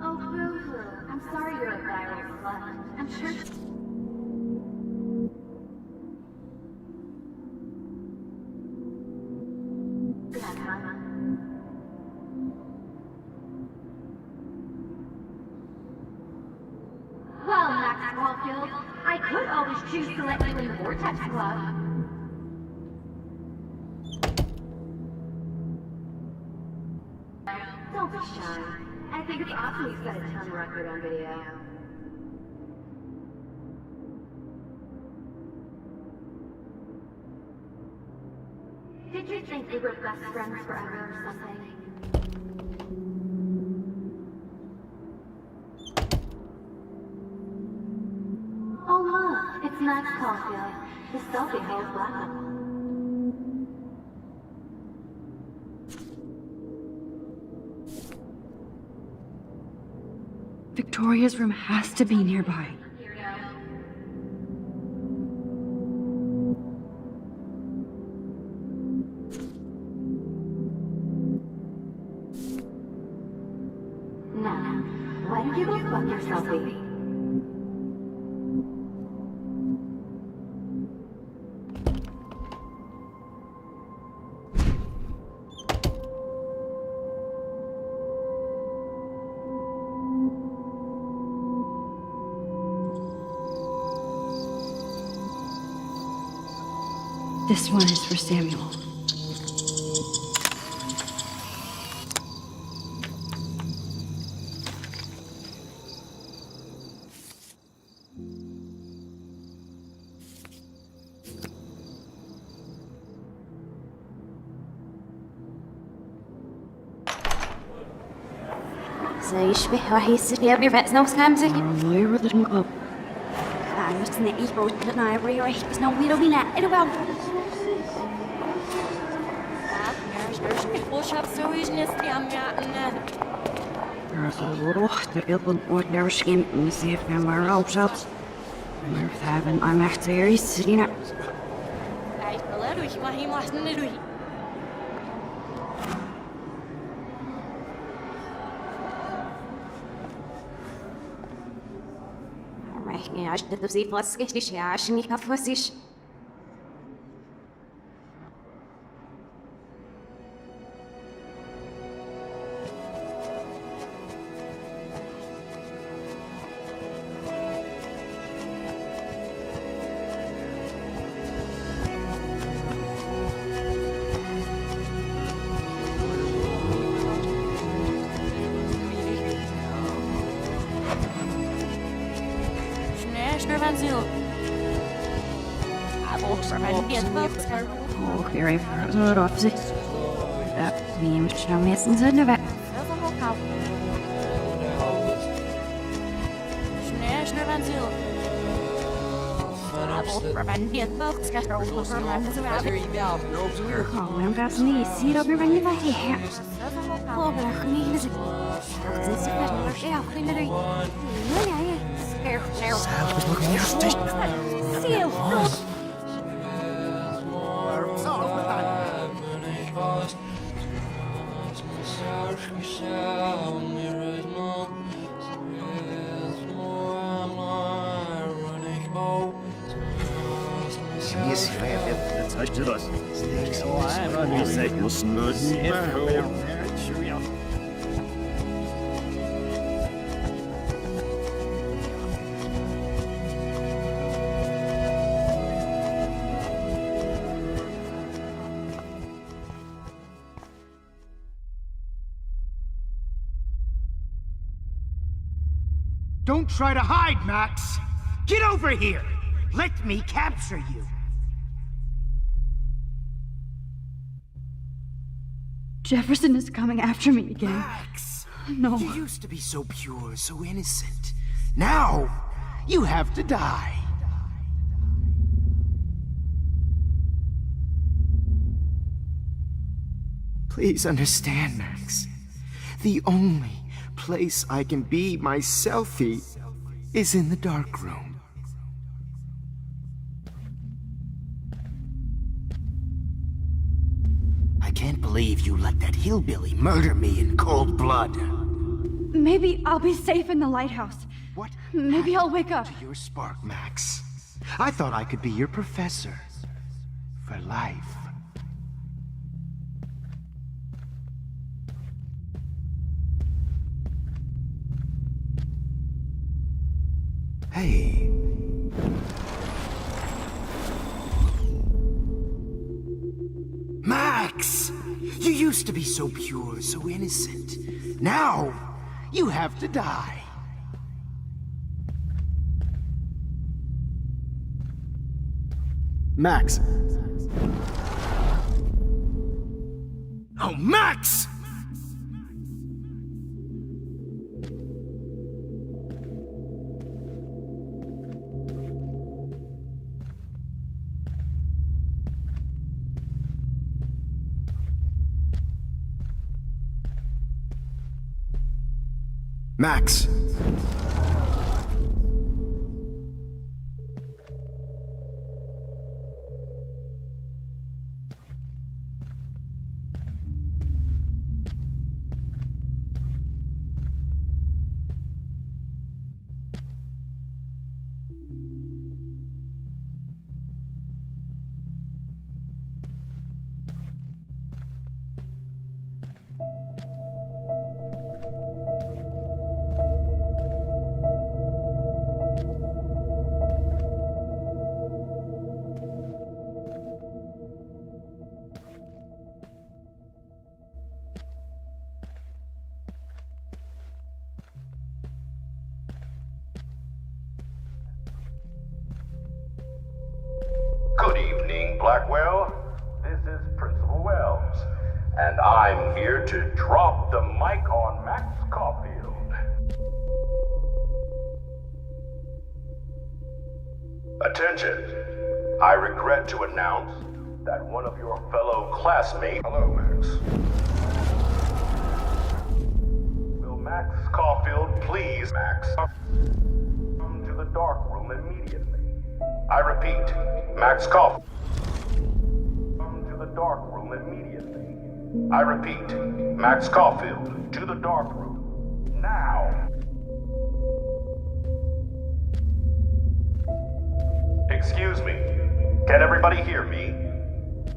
[SPEAKER 9] Oh, boo-hoo. I'm sorry you're a viral slut. I'm sure... Well, Max Caulfield, I could always choose to let you in the Vortex Club. Don't be shy. I think it's awesome you set a ton record on video. Did you think we were best friends forever or something? Oh look, it's Max Caulfield. His selfie holds black.
[SPEAKER 2] Victoria's room has to be nearby.
[SPEAKER 9] Now, why don't you go fuck your selfie?
[SPEAKER 2] This one is for Samuel.
[SPEAKER 10] زي يشبه راح يصير بيرفع نفس كامزك.
[SPEAKER 2] Where did it go?
[SPEAKER 10] عرفت إن إيه بوتنا يبري راح بس نويرو بينا إلو بام.
[SPEAKER 2] De ilpen wordt daar schim en ze heeft hem maar op zat. Maar we hebben aan echt series zien.
[SPEAKER 10] Ja, ich dachte, sie was richtig, ja, ich nicht auf was ich.
[SPEAKER 2] Och, jag är för att röra sig. Vi är mycket med sen så nu.
[SPEAKER 6] Don't try to hide, Max! Get over here! Let me capture you!
[SPEAKER 2] Jefferson is coming after me again.
[SPEAKER 6] Max!
[SPEAKER 2] No.
[SPEAKER 6] You used to be so pure, so innocent. Now, you have to die. Please understand, Max. The only place I can be my selfie is in the dark room. I can't believe you let that hillbilly murder me in cold blood.
[SPEAKER 2] Maybe I'll be safe in the lighthouse.
[SPEAKER 6] What?
[SPEAKER 2] Maybe I'll wake up.
[SPEAKER 6] To your spark, Max. I thought I could be your professor. For life. Hey. Max! You used to be so pure, so innocent. Now, you have to die.
[SPEAKER 7] Max.
[SPEAKER 6] Oh, Max! Max.
[SPEAKER 3] Good evening, Blackwell. This is Principal Wells, and I'm here to drop the mic on Max Caulfield. Attention. I regret to announce that one of your fellow classmates... Hello, Max. Will Max Caulfield please, Max, come to the dark room immediately? I repeat, Max Caulfield. Come to the dark room immediately. I repeat, Max Caulfield, to the dark room. Now. Excuse me. Can everybody hear me?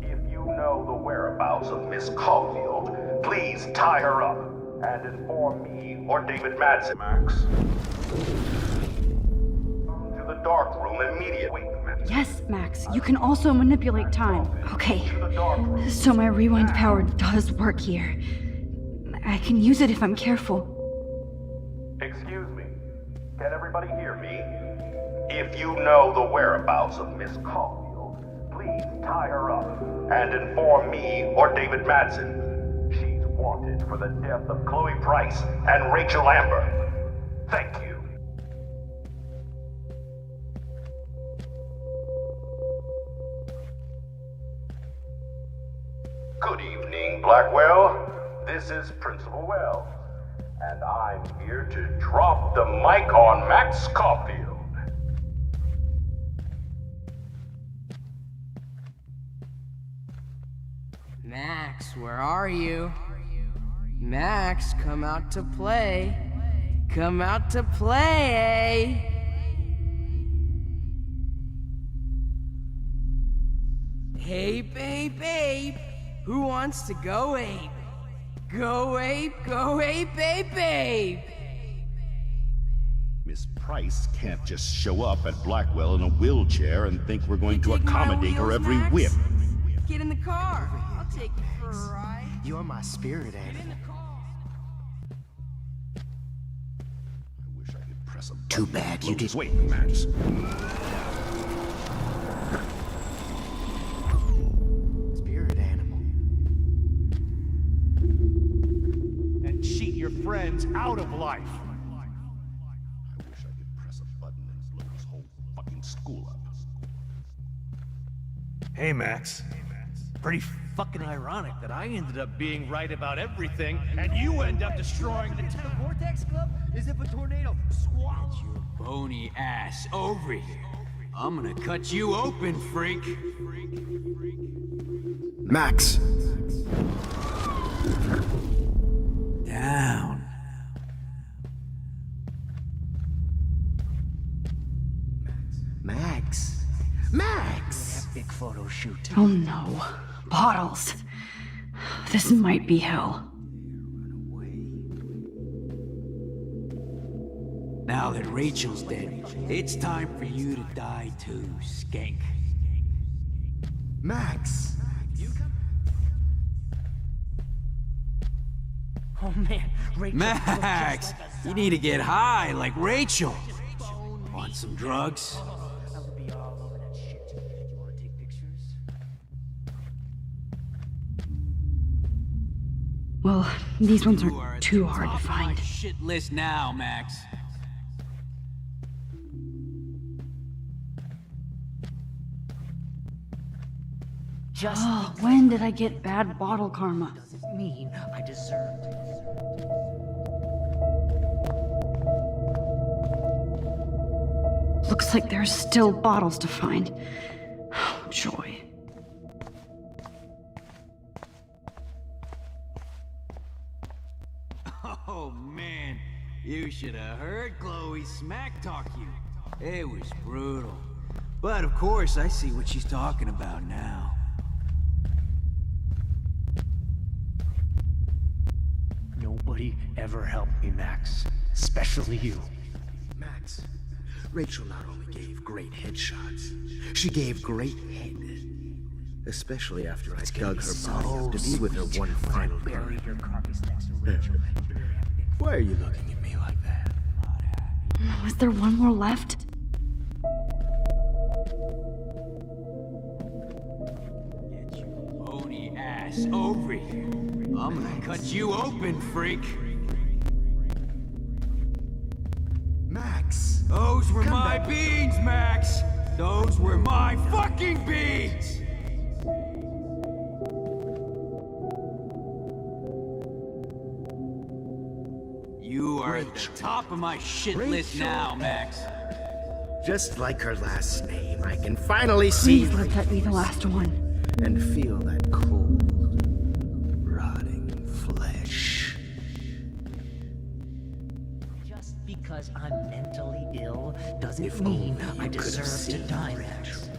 [SPEAKER 3] If you know the whereabouts of Miss Caulfield, please tie her up and inform me or David Madsen. Max. The dark room immediately.
[SPEAKER 2] Yes, Max, you can also manipulate time. Okay, so my rewind power does work here. I can use it if I'm careful.
[SPEAKER 3] Excuse me. Can everybody hear me? If you know the whereabouts of Miss Caulfield, please tie her up and inform me or David Madsen. She's wanted for the death of Chloe Price and Rachel Amber. Thank you. Blackwell, this is Principal Wells, and I'm here to drop the mic on Max Caulfield.
[SPEAKER 19] Max, where are you? Max, come out to play. Come out to play. Hey, babe. Who wants to go ape? Go ape, babe.
[SPEAKER 13] Miss Price can't just show up at Blackwell in a wheelchair and think we're going to accommodate her every whim.
[SPEAKER 19] Get in the car. I'll take you for a ride.
[SPEAKER 6] You're my spirit animal.
[SPEAKER 13] Too bad you did. Wait, Max.
[SPEAKER 6] Spirit animal.
[SPEAKER 4] And cheat your friends out of life.
[SPEAKER 13] I wish I could press a button and blow this whole fucking school up.
[SPEAKER 4] Hey, Max. Pretty fucking ironic that I ended up being right about everything, and you end up destroying the town.
[SPEAKER 7] Vortex Club? As if a tornado swallowed
[SPEAKER 18] your bony ass over here. I'm gonna cut you open, freak.
[SPEAKER 6] Max.
[SPEAKER 18] Down.
[SPEAKER 6] Max. Max!
[SPEAKER 7] Big photo shoot.
[SPEAKER 2] Oh no. Bottles. This might be hell.
[SPEAKER 18] Now that Rachel's dead, it's time for you to die too, skank.
[SPEAKER 6] Max!
[SPEAKER 7] Oh man, Rachel.
[SPEAKER 18] Max! You need to get high like Rachel. Want some drugs?
[SPEAKER 7] I would be all over that shit. You wanna take pictures?
[SPEAKER 2] Well, these ones aren't too hard to find.
[SPEAKER 18] Shit list now, Max.
[SPEAKER 2] Oh, when did I get bad bottle karma?
[SPEAKER 7] Doesn't mean I deserved it.
[SPEAKER 2] Looks like there's still bottles to find. Oh, joy.
[SPEAKER 18] Oh man, you should have heard Chloe smack talk you. It was brutal. But of course, I see what she's talking about now.
[SPEAKER 7] Nobody ever helped me, Max. Especially you.
[SPEAKER 6] Max, Rachel not only gave great headshots, she gave great head. Especially after I dug her body up to be with her one final
[SPEAKER 7] Bury
[SPEAKER 6] time.
[SPEAKER 7] your carcass next to Rachel.
[SPEAKER 6] Why are you looking at me like that?
[SPEAKER 2] Was there one more left?
[SPEAKER 18] Get your bony ass over here. I'm gonna cut you open, freak.
[SPEAKER 6] Max!
[SPEAKER 18] Those were my beans, Max! Those were my fucking beans! You are at the top of my shit list now, Max.
[SPEAKER 6] Just like her last name, I can finally see
[SPEAKER 2] Please let that be the last one.
[SPEAKER 6] and feel that cold, rotting flesh.
[SPEAKER 7] Just because I'm mentally ill doesn't
[SPEAKER 6] If
[SPEAKER 7] mean
[SPEAKER 6] only
[SPEAKER 7] I
[SPEAKER 6] you could have
[SPEAKER 7] deserve to
[SPEAKER 6] seen
[SPEAKER 7] die,
[SPEAKER 6] Rachel.
[SPEAKER 7] Max.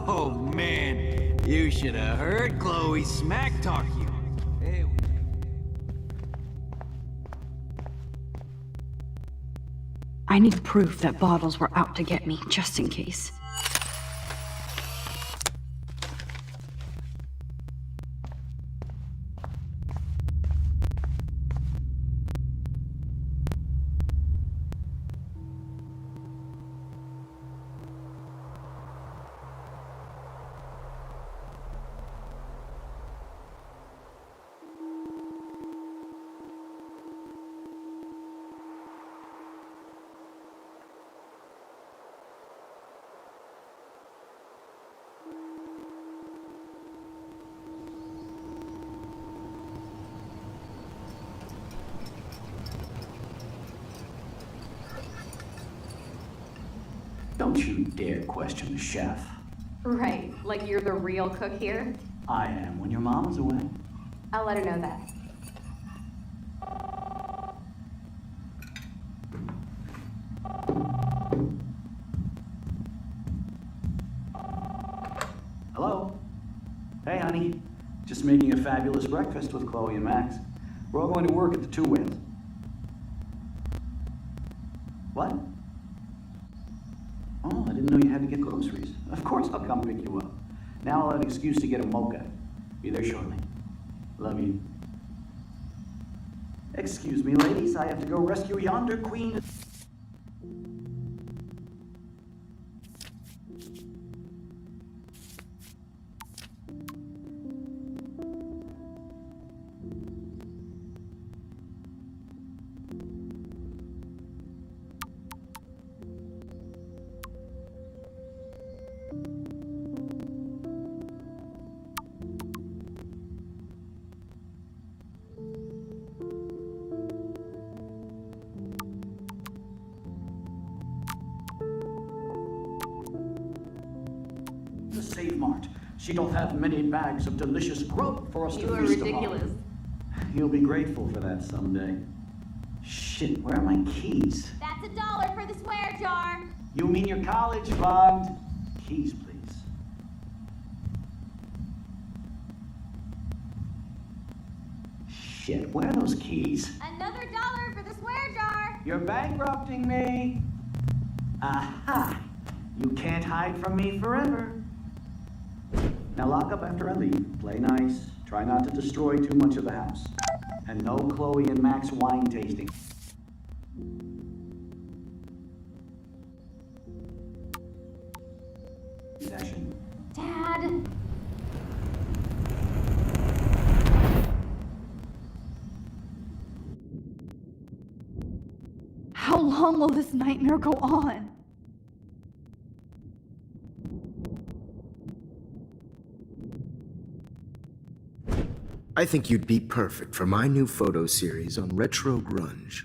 [SPEAKER 18] Oh man, you should have heard Chloe smack talk you. Hey,
[SPEAKER 2] I need proof that bottles were out to get me, just in case.
[SPEAKER 14] Don't you dare question the chef.
[SPEAKER 22] Right, like you're the real cook here?
[SPEAKER 14] I am when your mom is away.
[SPEAKER 22] I'll let her know that.
[SPEAKER 14] Hello? Hey, honey. Just making a fabulous breakfast with Chloe and Max. We're all going to work at the Two Winds. What? Oh, I didn't know you had to get groceries. Of course I'll come pick you up. Now I'll have an excuse to get a mocha. Be there shortly. Love you. Excuse me, ladies. I have to go rescue yonder queen. The Save Mart. She don't have many bags of delicious grub for us to
[SPEAKER 22] You are
[SPEAKER 14] feast
[SPEAKER 22] ridiculous.
[SPEAKER 14] upon. You'll be grateful for that someday. Shit, where are my keys?
[SPEAKER 22] That's $1 for the swear jar.
[SPEAKER 14] You mean your college fund? Keys, please. Shit, where are those keys?
[SPEAKER 22] Another $1 for the swear jar.
[SPEAKER 14] You're bankrupting me. Aha! You can't hide from me forever. Now lock up after I leave. Play nice. Try not to destroy too much of the house. And no Chloe and Max wine tasting. Session.
[SPEAKER 22] Dad.
[SPEAKER 2] How long will this nightmare go on?
[SPEAKER 6] I think you'd be perfect for my new photo series on retro grunge.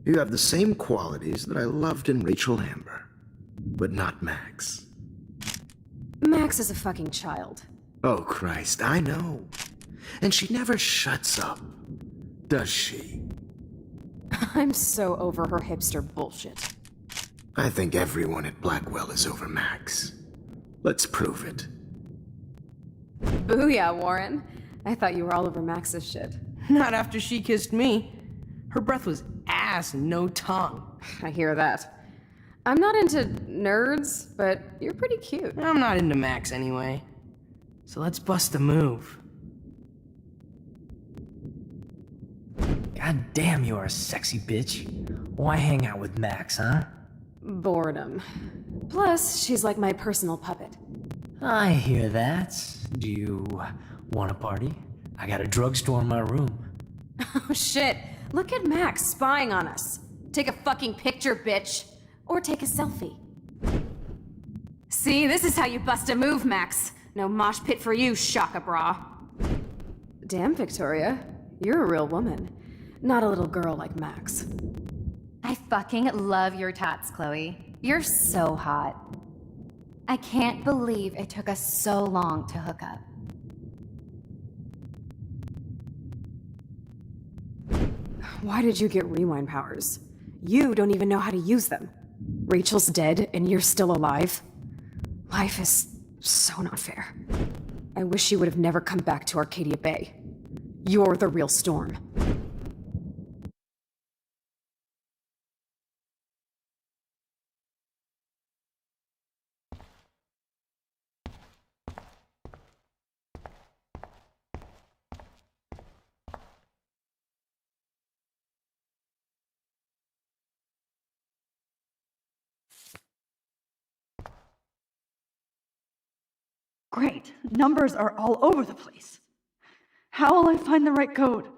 [SPEAKER 6] You have the same qualities that I loved in Rachel Amber, but not Max.
[SPEAKER 21] Max is a fucking child.
[SPEAKER 6] Oh, Christ, I know. And she never shuts up, does she?
[SPEAKER 21] I'm so over her hipster bullshit.
[SPEAKER 6] I think everyone at Blackwell is over Max. Let's prove it.
[SPEAKER 21] Booyah, Warren. I thought you were all over Max's shit.
[SPEAKER 19] Not after she kissed me. Her breath was ass and no tongue.
[SPEAKER 21] I hear that. I'm not into nerds, but you're pretty cute.
[SPEAKER 19] I'm not into Max anyway. So let's bust a move.
[SPEAKER 7] God damn, you are a sexy bitch. Why hang out with Max, huh?
[SPEAKER 21] Boredom. Plus, she's like my personal puppet.
[SPEAKER 7] I hear that. Do you want a party? I got a drugstore in my room.
[SPEAKER 21] Oh shit, look at Max spying on us. Take a fucking picture, bitch. Or take a selfie. See, this is how you bust a move, Max. No mosh pit for you, Shaka Bra. Damn, Victoria. You're a real woman. Not a little girl like Max.
[SPEAKER 22] I fucking love your tats, Chloe. You're so hot. I can't believe it took us so long to hook up.
[SPEAKER 21] Why did you get rewind powers? You don't even know how to use them. Rachel's dead and you're still alive. Life is so not fair. I wish you would have never come back to Arcadia Bay. You're the real storm.
[SPEAKER 2] Great. Numbers are all over the place. How will I find the right code?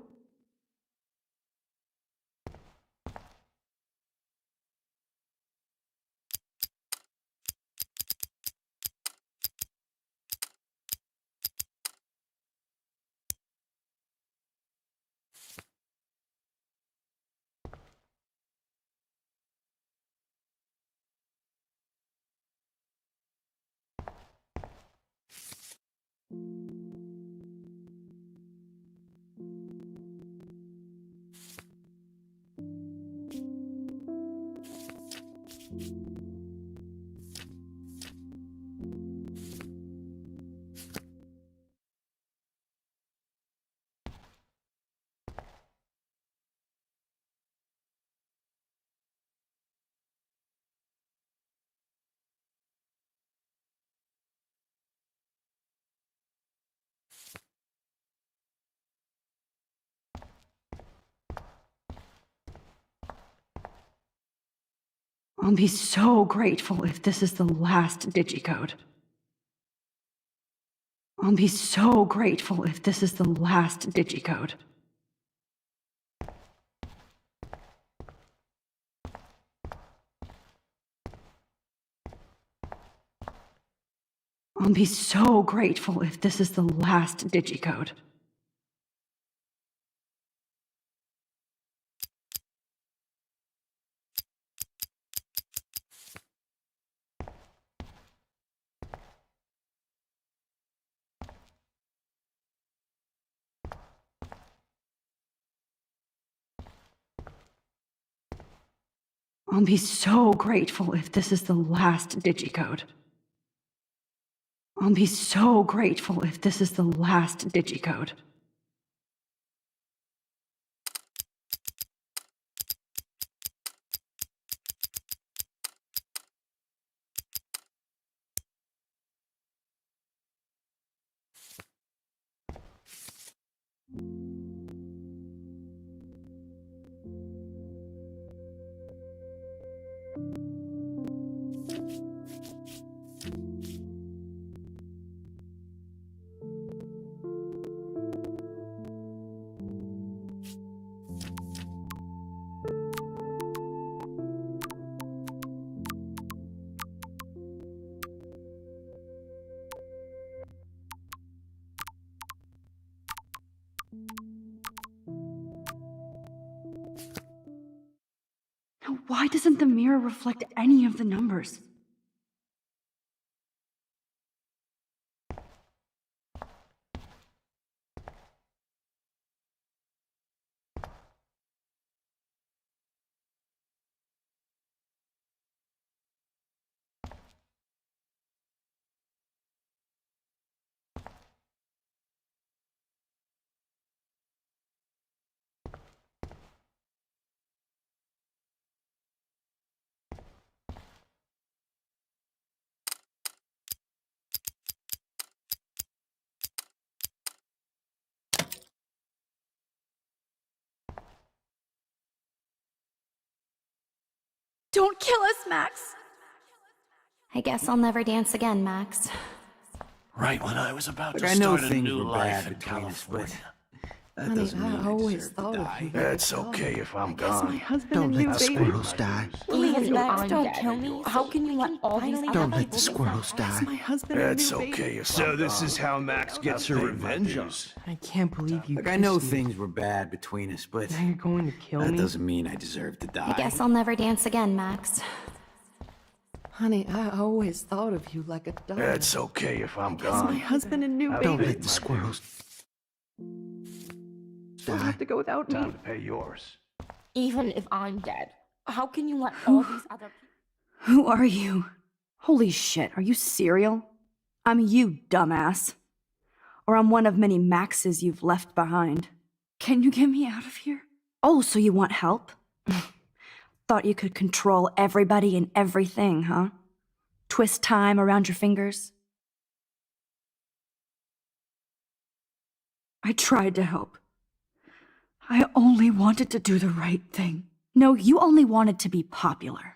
[SPEAKER 2] I'll be so grateful if this is the last digicode. I'll be so grateful if this is the last digicode. I'll be so grateful if this is the last digicode. I'll be so grateful if this is the last digicode. I'll be so grateful if this is the last digicode. Now, why doesn't the mirror reflect any of the numbers?
[SPEAKER 22] Don't kill us, Max! I guess I'll never dance again, Max.
[SPEAKER 4] Right when I was about to
[SPEAKER 18] I know
[SPEAKER 4] start a
[SPEAKER 18] things
[SPEAKER 4] new
[SPEAKER 18] were
[SPEAKER 4] life
[SPEAKER 18] bad
[SPEAKER 4] in
[SPEAKER 18] between us, but
[SPEAKER 4] California.
[SPEAKER 18] that doesn't mean I
[SPEAKER 1] always
[SPEAKER 18] deserve to
[SPEAKER 1] thought of
[SPEAKER 18] die.
[SPEAKER 1] you.
[SPEAKER 4] It's okay if I'm gone.
[SPEAKER 7] Don't let the squirrels die.
[SPEAKER 5] Please, Max, don't kill me. How can you let all these other
[SPEAKER 7] Don't let
[SPEAKER 5] people
[SPEAKER 7] the squirrels die.
[SPEAKER 4] It's okay if so this is how Max gets her revenge on.
[SPEAKER 19] I can't believe you.
[SPEAKER 18] Look, I know
[SPEAKER 19] kissed me.
[SPEAKER 18] things were bad between us, but
[SPEAKER 19] Now you're going to kill
[SPEAKER 18] that
[SPEAKER 19] me?
[SPEAKER 18] doesn't mean I deserve to die.
[SPEAKER 22] I guess I'll never dance again, Max.
[SPEAKER 1] Honey, I always thought of you like a dog.
[SPEAKER 4] It's okay if I'm gone.
[SPEAKER 1] husband and new
[SPEAKER 7] Don't let the squirrels die.
[SPEAKER 1] to go without
[SPEAKER 4] Time to pay yours.
[SPEAKER 5] Even if I'm dead, how can you let all these other people...
[SPEAKER 2] Who are you? Holy shit, are you serial? I'm you, dumbass. Or I'm one of many Maxes you've left behind. Can you get me out of here? Oh, so you want help? Thought you could control everybody and everything, huh? Twist time around your fingers? I tried to help. I only wanted to do the right thing. No, you only wanted to be popular.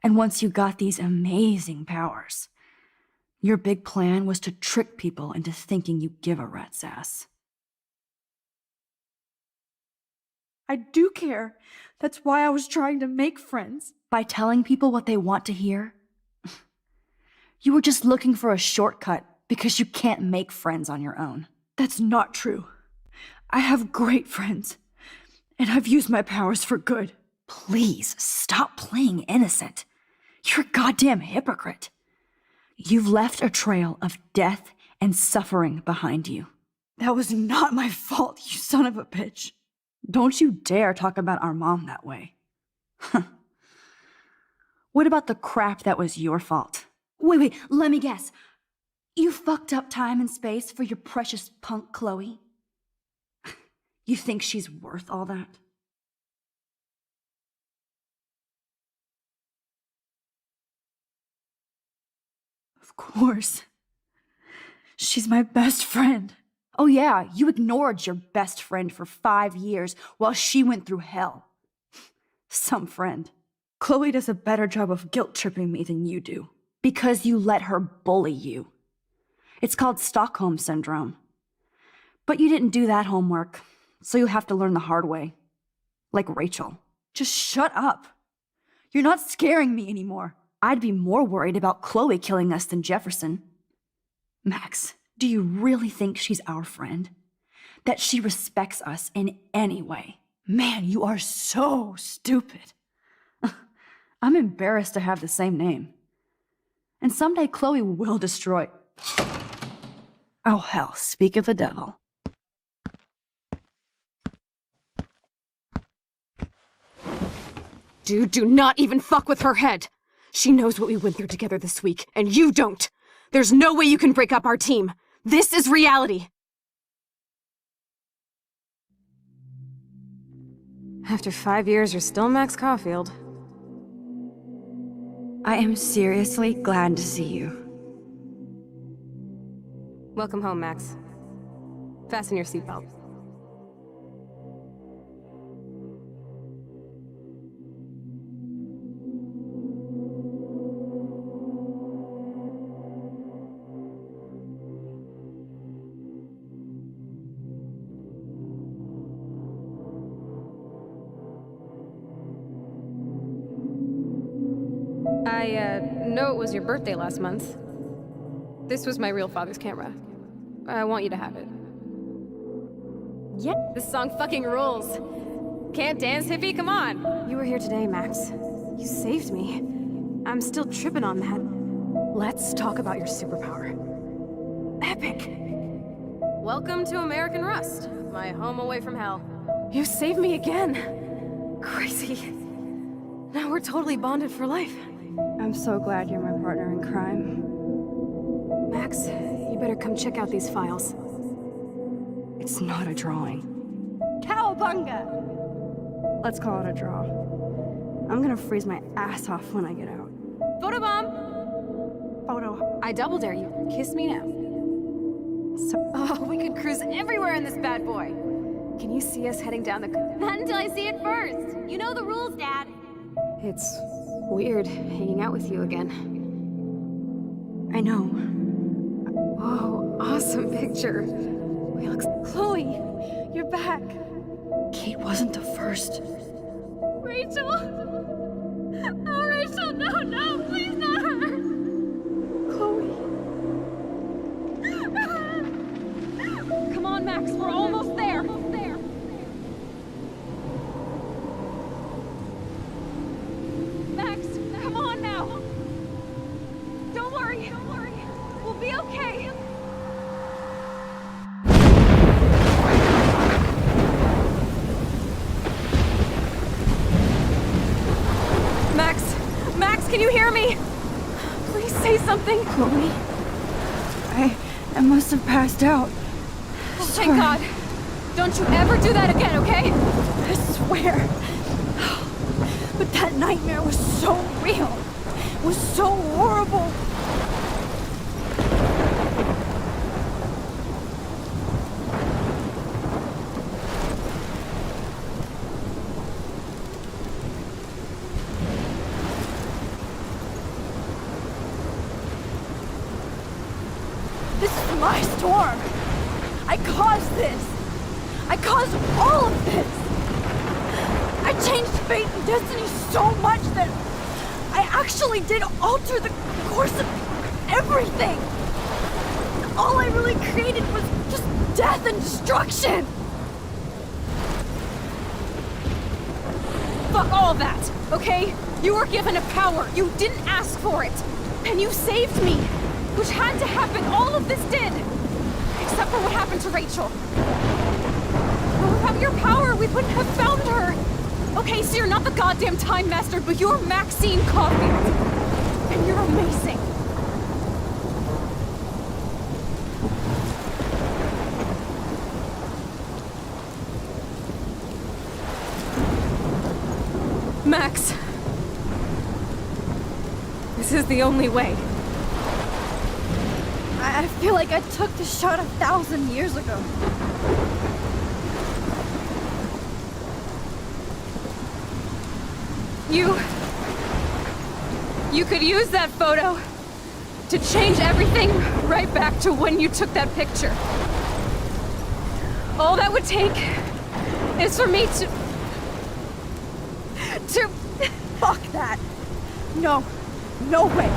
[SPEAKER 2] And once you got these amazing powers, your big plan was to trick people into thinking you give a rat's ass. I do care. That's why I was trying to make friends. By telling people what they want to hear? You were just looking for a shortcut because you can't make friends on your own. That's not true. I have great friends, and I've used my powers for good. Please, stop playing innocent. You're a goddamn hypocrite. You've left a trail of death and suffering behind you. That was not my fault, you son of a bitch. Don't you dare talk about our mom that way. What about the crap that was your fault? Wait, let me guess. You fucked up time and space for your precious punk Chloe? You think she's worth all that? Of course. She's my best friend. Oh yeah, you ignored your best friend for 5 years while she went through hell. Some friend. Chloe does a better job of guilt-tripping me than you do. Because you let her bully you. It's called Stockholm Syndrome. But you didn't do that homework, so you have to learn the hard way. Like Rachel. Just shut up. You're not scaring me anymore. I'd be more worried about Chloe killing us than Jefferson. Max, do you really think she's our friend? That she respects us in any way? Man, you are so stupid. I'm embarrassed to have the same name. And someday Chloe will destroy... Oh hell, speak of the devil.
[SPEAKER 21] Dude, do not even fuck with her head. She knows what we went through together this week, and you don't. There's no way you can break up our team. This is reality. After 5 years, you're still Max Caulfield.
[SPEAKER 2] I am seriously glad to see you.
[SPEAKER 21] Welcome home, Max. Fasten your seatbelt. I know it was your birthday last month. This was my real father's camera. I want you to have it. Yeah, this song fucking rules. Can't dance, hippie? Come on. You were here today, Max. You saved me. I'm still tripping on that. Let's talk about your superpower. Epic. Welcome to American Rust, my home away from hell. You saved me again. Crazy. Now we're totally bonded for life.
[SPEAKER 2] I'm so glad you're my partner in crime.
[SPEAKER 21] Max, you better come check out these files.
[SPEAKER 2] It's not a drawing. Cowabunga! Let's call it a draw. I'm gonna freeze my ass off when I get out.
[SPEAKER 21] Photobomb!
[SPEAKER 2] Photo.
[SPEAKER 21] I double dare you. Kiss me now. Oh, we could cruise everywhere in this bad boy. Can you see us heading down the...
[SPEAKER 10] Not until I see it first. You know the rules, Dad.
[SPEAKER 21] It's weird hanging out with you again.
[SPEAKER 2] I know.
[SPEAKER 21] Whoa, awesome picture. We look...
[SPEAKER 2] Chloe, you're back. Kate wasn't the first.
[SPEAKER 10] Rachel? Oh, Rachel, no, please not her.
[SPEAKER 2] Chloe.
[SPEAKER 21] Come on, Max, we're almost there.
[SPEAKER 10] Max, come on now. Don't worry. We'll be okay.
[SPEAKER 21] Max, can you hear me? Please say something.
[SPEAKER 2] Chloe. I must have passed out.
[SPEAKER 21] Oh, thank God. Don't you ever do that again, okay?
[SPEAKER 2] I swear. But that nightmare was so real. It was so horrible. This is my storm. I caused this. I caused all of this. I changed fate and destiny so much that I actually did alter the course of everything. All I really created was just death and destruction.
[SPEAKER 21] Fuck all that, okay? You were given a power. You didn't ask for it. And you saved me. Which had to happen. All of this did. Except for what happened to Rachel. But without your power, we wouldn't have found her. Okay, so you're not the goddamn Time Master, but you're Maxine Caulfield. And you're amazing. Max. This is the only way.
[SPEAKER 2] I feel like I took the shot 1,000 years ago.
[SPEAKER 21] You could use that photo to change everything right back to when you took that picture. All that would take is for me to...
[SPEAKER 2] Fuck that! No. No way.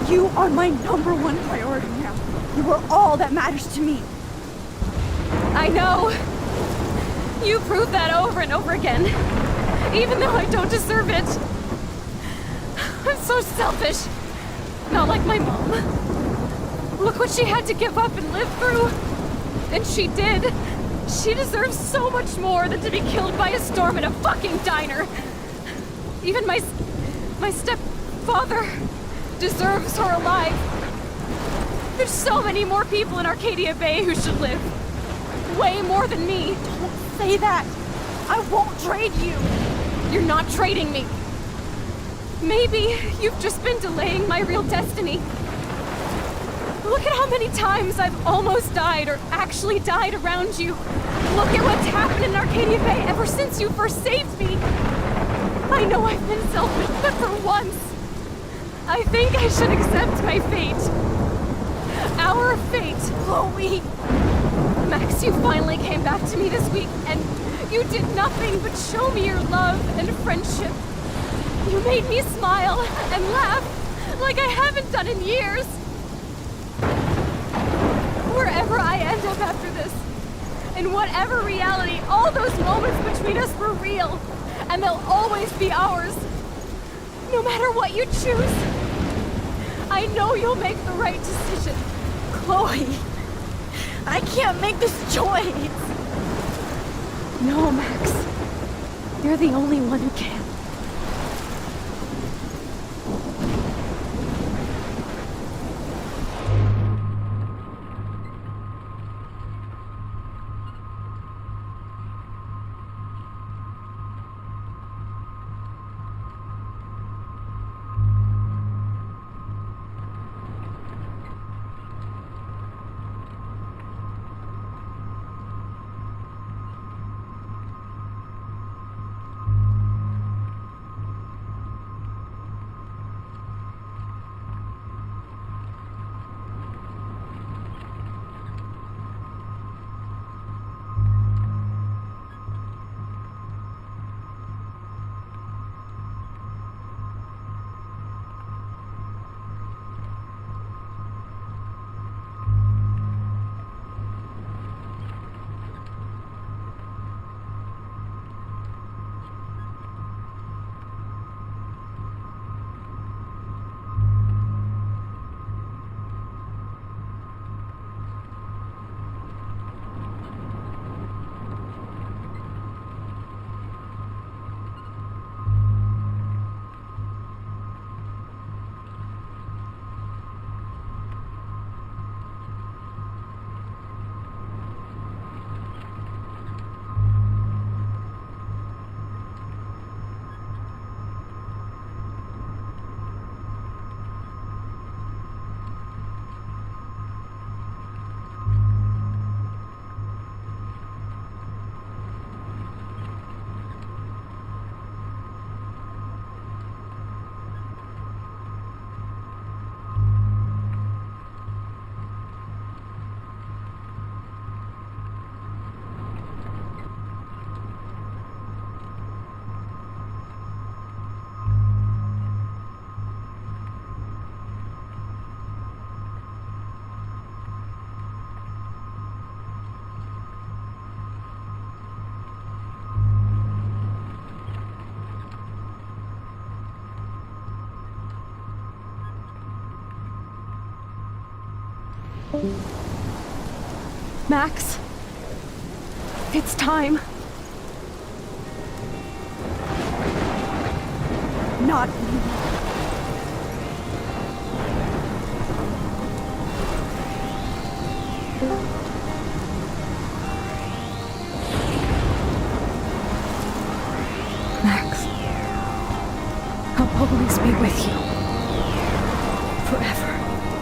[SPEAKER 2] You are my #1 priority now. You are all that matters to me.
[SPEAKER 21] I know. You proved that over and over again. Even though I don't deserve it. I'm so selfish. Not like my mom. Look what she had to give up and live through. And she did. She deserves so much more than to be killed by a storm in a fucking diner. Even my stepfather deserves her alive. There's so many more people in Arcadia Bay who should live. Way more than me.
[SPEAKER 2] Don't say that. I won't trade you.
[SPEAKER 21] You're not trading me. Maybe you've just been delaying my real destiny. Look at how many times I've almost died or actually died around you. Look at what's happened in Arcadia Bay ever since you first saved me. I know I've been selfish, but for once, I think I should accept my fate. Our fate, Chloe. Max, you finally came back to me this week, and you did nothing but show me your love and friendship. You made me smile and laugh like I haven't done in years. Wherever I end up after this, in whatever reality, all those moments between us were real, and they'll always be ours. No matter what you choose, I know you'll make the right decision.
[SPEAKER 2] Chloe, I can't make this choice.
[SPEAKER 21] No, Max. You're the only one who can. Max, it's time.
[SPEAKER 2] Not
[SPEAKER 21] Max, I'll always be with you. Forever.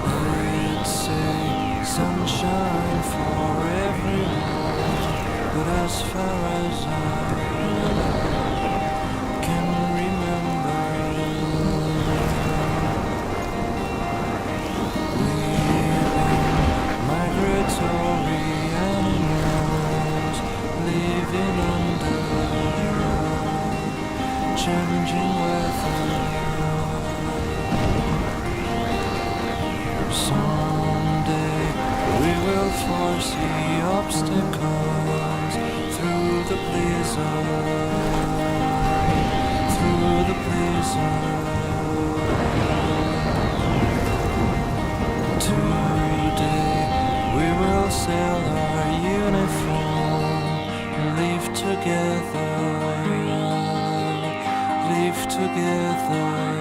[SPEAKER 12] I'd say sunshine for everyone, but as far as I can remember, changing weather. Someday we will foresee obstacles through the blizzard. Through the blizzard. Today we will sell our uniform, live together, live together.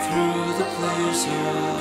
[SPEAKER 12] Through the blizzard.